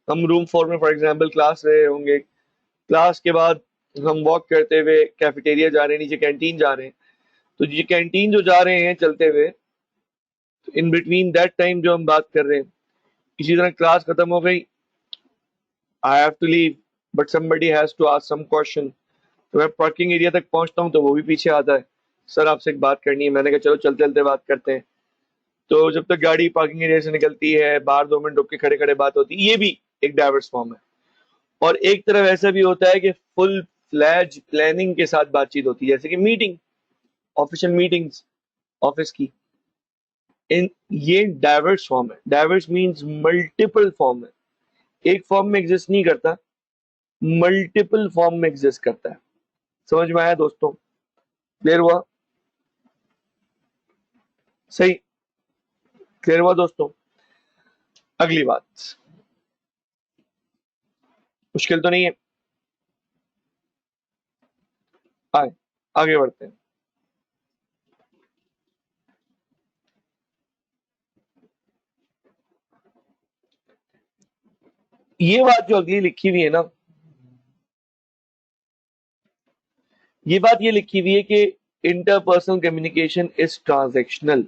हम रूम 4 में फॉर एग्जांपल क्लास रहे होंगे, क्लास के बाद हम वॉक करते हुए कैफेटेरिया जा रहे हैं, नीचे कैंटीन जा रहे हैं, तो ये कैंटीन जो जा रहे हैं चलते हुए, तो इन बिटवीन दैट टाइम जो हम बात कर रहे हैं, इसी तरह क्लास खत्म हो गई, I have to leave but somebody has to ask some question, तो मैं पार्किंग एरिया तक पहुंचता हूं तो वो भी पीछे आता है, सर आपसे एक बात करनी है, मैंने कहा चलो चलते चलते बात करते हैं। तो जब तक गाड़ी पार्किंग एरिया से निकलती है, बाहर 2 मिनट रुक के खड़े खड़े बात होती है, ये भी एक डाइवर्स फॉर्म है। और एक तरफ ऐसा भी होता है कि फुल फ्लैज प्लानिंग के साथ बातचीत होती है, जैसे कि मीटिंग, ऑफिशियल मीटिंग्स ऑफिस की, इन ये डाइवर्स फॉर्म है। डाइवर्स मींस मल्टीपल फॉर्म है, एक फॉर्म में एग्जिस्ट नहीं करता, मल्टीपल फॉर्म में एग्जिस्ट करता है। समझ में आया दोस्तों? क्लियर हुआ? सही, क्लियर हुआ दोस्तों? अगली बात, मुश्किल तो नहीं है, आए आगे बढ़ते हैं। ये बात जो अगली लिखी हुई है ना, ये बात ये लिखी हुई है कि interpersonal communication is transactional.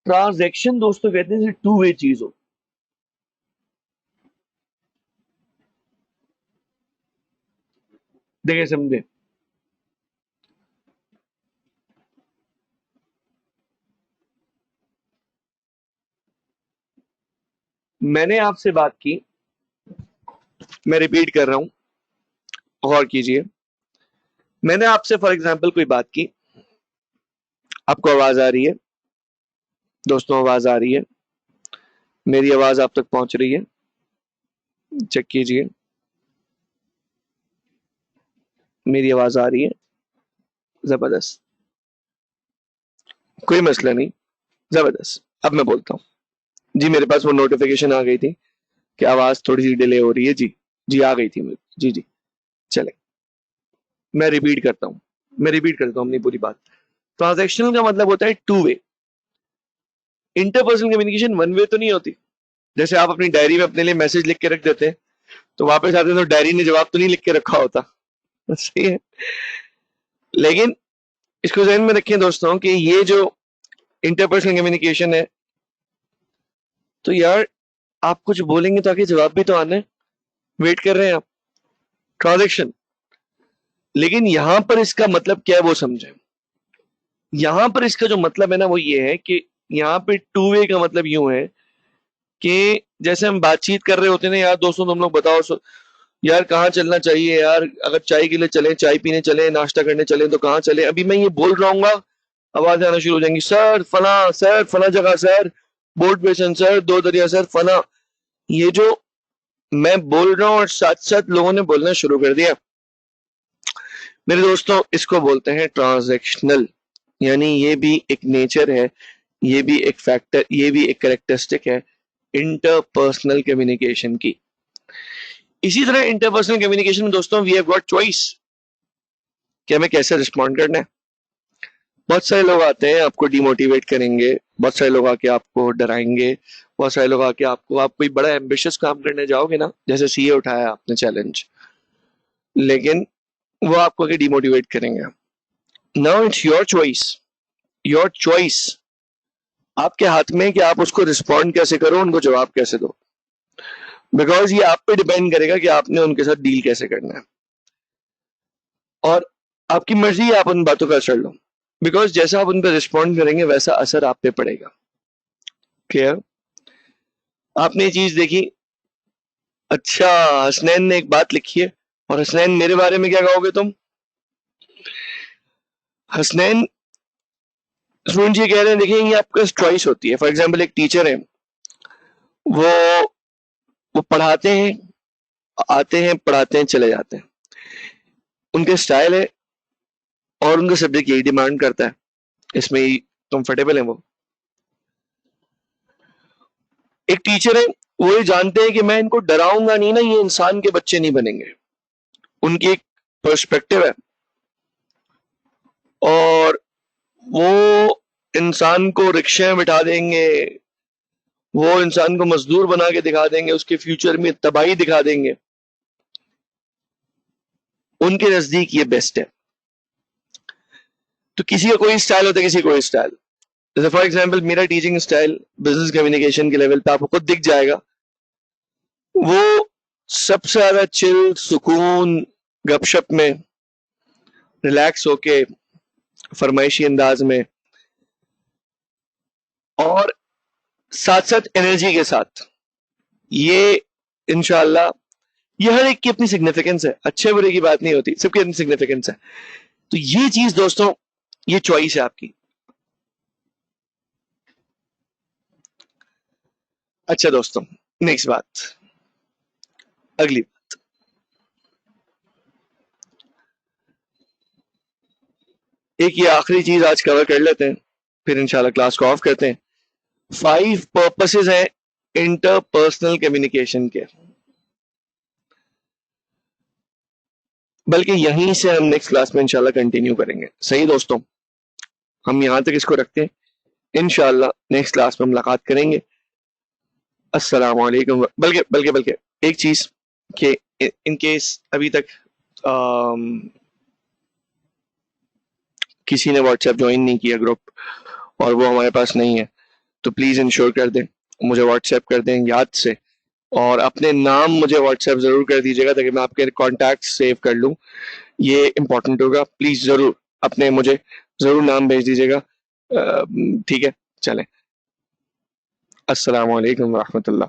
Transaction दोस्तों कहते हैं टू वे चीज हो। देखिए समझे, मैंने आपसे बात की, मैं रिपीट कर रहा हूं, गौर कीजिए। मैंने आपसे फॉर एग्जांपल कोई बात की, आपको आवाज आ रही है दोस्तों, आवाज आ रही है, मेरी आवाज आप तक पहुंच रही है, चेक कीजिए, मेरी आवाज आ रही है, जबरदस्त, कोई मसला नहीं, जबरदस्त। अब मैं बोलता हूँ जी, मेरे पास वो नोटिफिकेशन आ गई थी कि आवाज थोड़ी सी डिले हो रही है जी, जी आ गई थी मेरी, जी जी। चले, मैं रिपीट करता हूँ, मैं रिपीट करता हूँ अपनी पूरी बात। ट्रांजैक्शनल का मतलब होता है two way. Interpersonal communication one way तो नहीं होती। जैसे आप अपनी डायरी में अपने लिए मैसेज लिख के रख देते हैं, तो वापस आते हैं तो डायरी ने जवाब तो नहीं लिख के रखा होता, सही है। लेकिन इसको ध्यान में रखें दोस्तों कि ये जो इंटरपर्सनल कम्युनिकेशन है, तो यार आप कुछ बोलेंगे तो आगे जवाब भी तो आना है, वेट कर रहे हैं आप, ट्रांजैक्शन। लेकिन यहां पर इसका मतलब क्या है वो समझें। यहां पर इसका जो मतलब है ना वो ये है कि यहाँ पे टू वे का मतलब यूं है कि जैसे हम बातचीत कर रहे होते हैं ना, यार दोस्तों तुम लोग बताओ यार कहाँ चलना चाहिए यार, अगर चाय के लिए चले, चाय पीने चले, नाश्ता करने चले तो कहाँ चले। अभी मैं ये बोल रहा हूँ, आवाज आना शुरू हो जाएंगी, सर फला जगह सर, बोर्ड पेशन सर, दो दरिया सर, फला। ये जो मैं बोल रहा हूँ और साथ साथ लोगों ने बोलना शुरू कर दिया, मेरे दोस्तों इसको बोलते हैं ट्रांजैक्शनल। यानी ये भी एक नेचर है, ये भी एक फैक्टर, ये भी एक कैरेक्टरिस्टिक है इंटरपर्सनल कम्युनिकेशन की। इसी तरह इंटरपर्सनल कम्युनिकेशन में दोस्तों वी हैव गॉट चॉइस कि हमें कैसे रिस्पॉन्ड करना है। बहुत सारे लोग आते हैं आपको डिमोटिवेट करेंगे, बहुत सारे लोग आके आपको डराएंगे, बहुत सारे लोग आके आपको, आप कोई बड़ा एम्बिशियस काम करने जाओगे ना, जैसे सीए उठाया आपने चैलेंज, लेकिन वो आपको आके डिमोटिवेट करेंगे। Now it's your choice, your choice आपके हाथ में कि आप उसको रिस्पॉन्ड कैसे करो, उनको जवाब कैसे दो, बिकॉज ये आप पे डिपेंड करेगा कि आपने उनके साथ डील कैसे करना है। और आपकी मर्जी है, आप उन बातों का असर लो, बिकॉज जैसा आप उन पर रिस्पॉन्ड करेंगे वैसा असर आप पे पड़ेगा। क्लियर? आपने ये चीज देखी? अच्छा, हसनैन ने एक बात लिखी है, और हसनैन मेरे बारे में क्या कहोगे तुम? हसनैन स्टूडेंट ये कह रहे हैं, देखिए ये आपका चॉइस होती है। फॉर एग्जाम्पल एक टीचर है, वो वो पढ़ाते हैं, आते हैं, पढ़ाते हैं, चले जाते हैं, उनके स्टाइल है और उनका सब्जेक्ट यही डिमांड करता है, इसमें ही कंफर्टेबल है वो। एक टीचर है, वो ये जानते हैं कि मैं इनको डराऊंगा नहीं ना, ये इंसान के बच्चे नहीं बनेंगे। उनकी एक पर्सपेक्टिव है और वो इंसान को रिक्शे में बिठा देंगे, वो इंसान को मजदूर बना के दिखा देंगे, उसके फ्यूचर में तबाही दिखा देंगे। उनके नजदीक ये बेस्ट है। तो किसी का कोई स्टाइल होता है, किसी का कोई स्टाइल। जैसे फॉर एग्जाम्पल मेरा टीचिंग स्टाइल बिजनेस कम्युनिकेशन के लेवल पे आपको खुद दिख जाएगा, वो सबसे ज्यादा चिल, सुकून, गपशप में, रिलैक्स होके, फरमाइशी अंदाज में, और साथ साथ एनर्जी के साथ। ये इंशाल्लाह, ये हर एक की अपनी सिग्निफिकेंस है, अच्छे बुरे की बात नहीं होती, सबकी अपनी सिग्निफिकेंस है। तो ये चीज दोस्तों, ये चॉइस है आपकी। अच्छा दोस्तों, नेक्स्ट बात, अगली बात, एक ये आखिरी चीज आज कवर कर लेते हैं, फिर इंशाल्लाह क्लास को ऑफ करते हैं। 5 पर्पसेस हैं इंटरपर्सनल कम्युनिकेशन के, बल्कि यहीं से हम नेक्स्ट क्लास में इंशाल्लाह कंटिन्यू करेंगे। सही दोस्तों, हम यहां तक इसको रखते हैं, इंशाल्लाह नेक्स्ट क्लास में मुलाकात करेंगे। अस्सलाम वालेकुम। बल्कि बल्कि बल्कि एक चीज कि इन केस अभी तक किसी ने व्हाट्सएप ज्वाइन नहीं किया ग्रुप, और वो हमारे पास नहीं है, तो प्लीज इंश्योर कर दें, मुझे व्हाट्सएप कर दें याद से, और अपने नाम मुझे व्हाट्सएप जरूर कर दीजिएगा ताकि मैं आपके कॉन्टैक्ट सेव कर लूं। ये इंपॉर्टेंट होगा, प्लीज जरूर अपने मुझे जरूर नाम भेज दीजिएगा। ठीक है, चलें। अस्सलाम वालेकुम रहमतुल्लाह।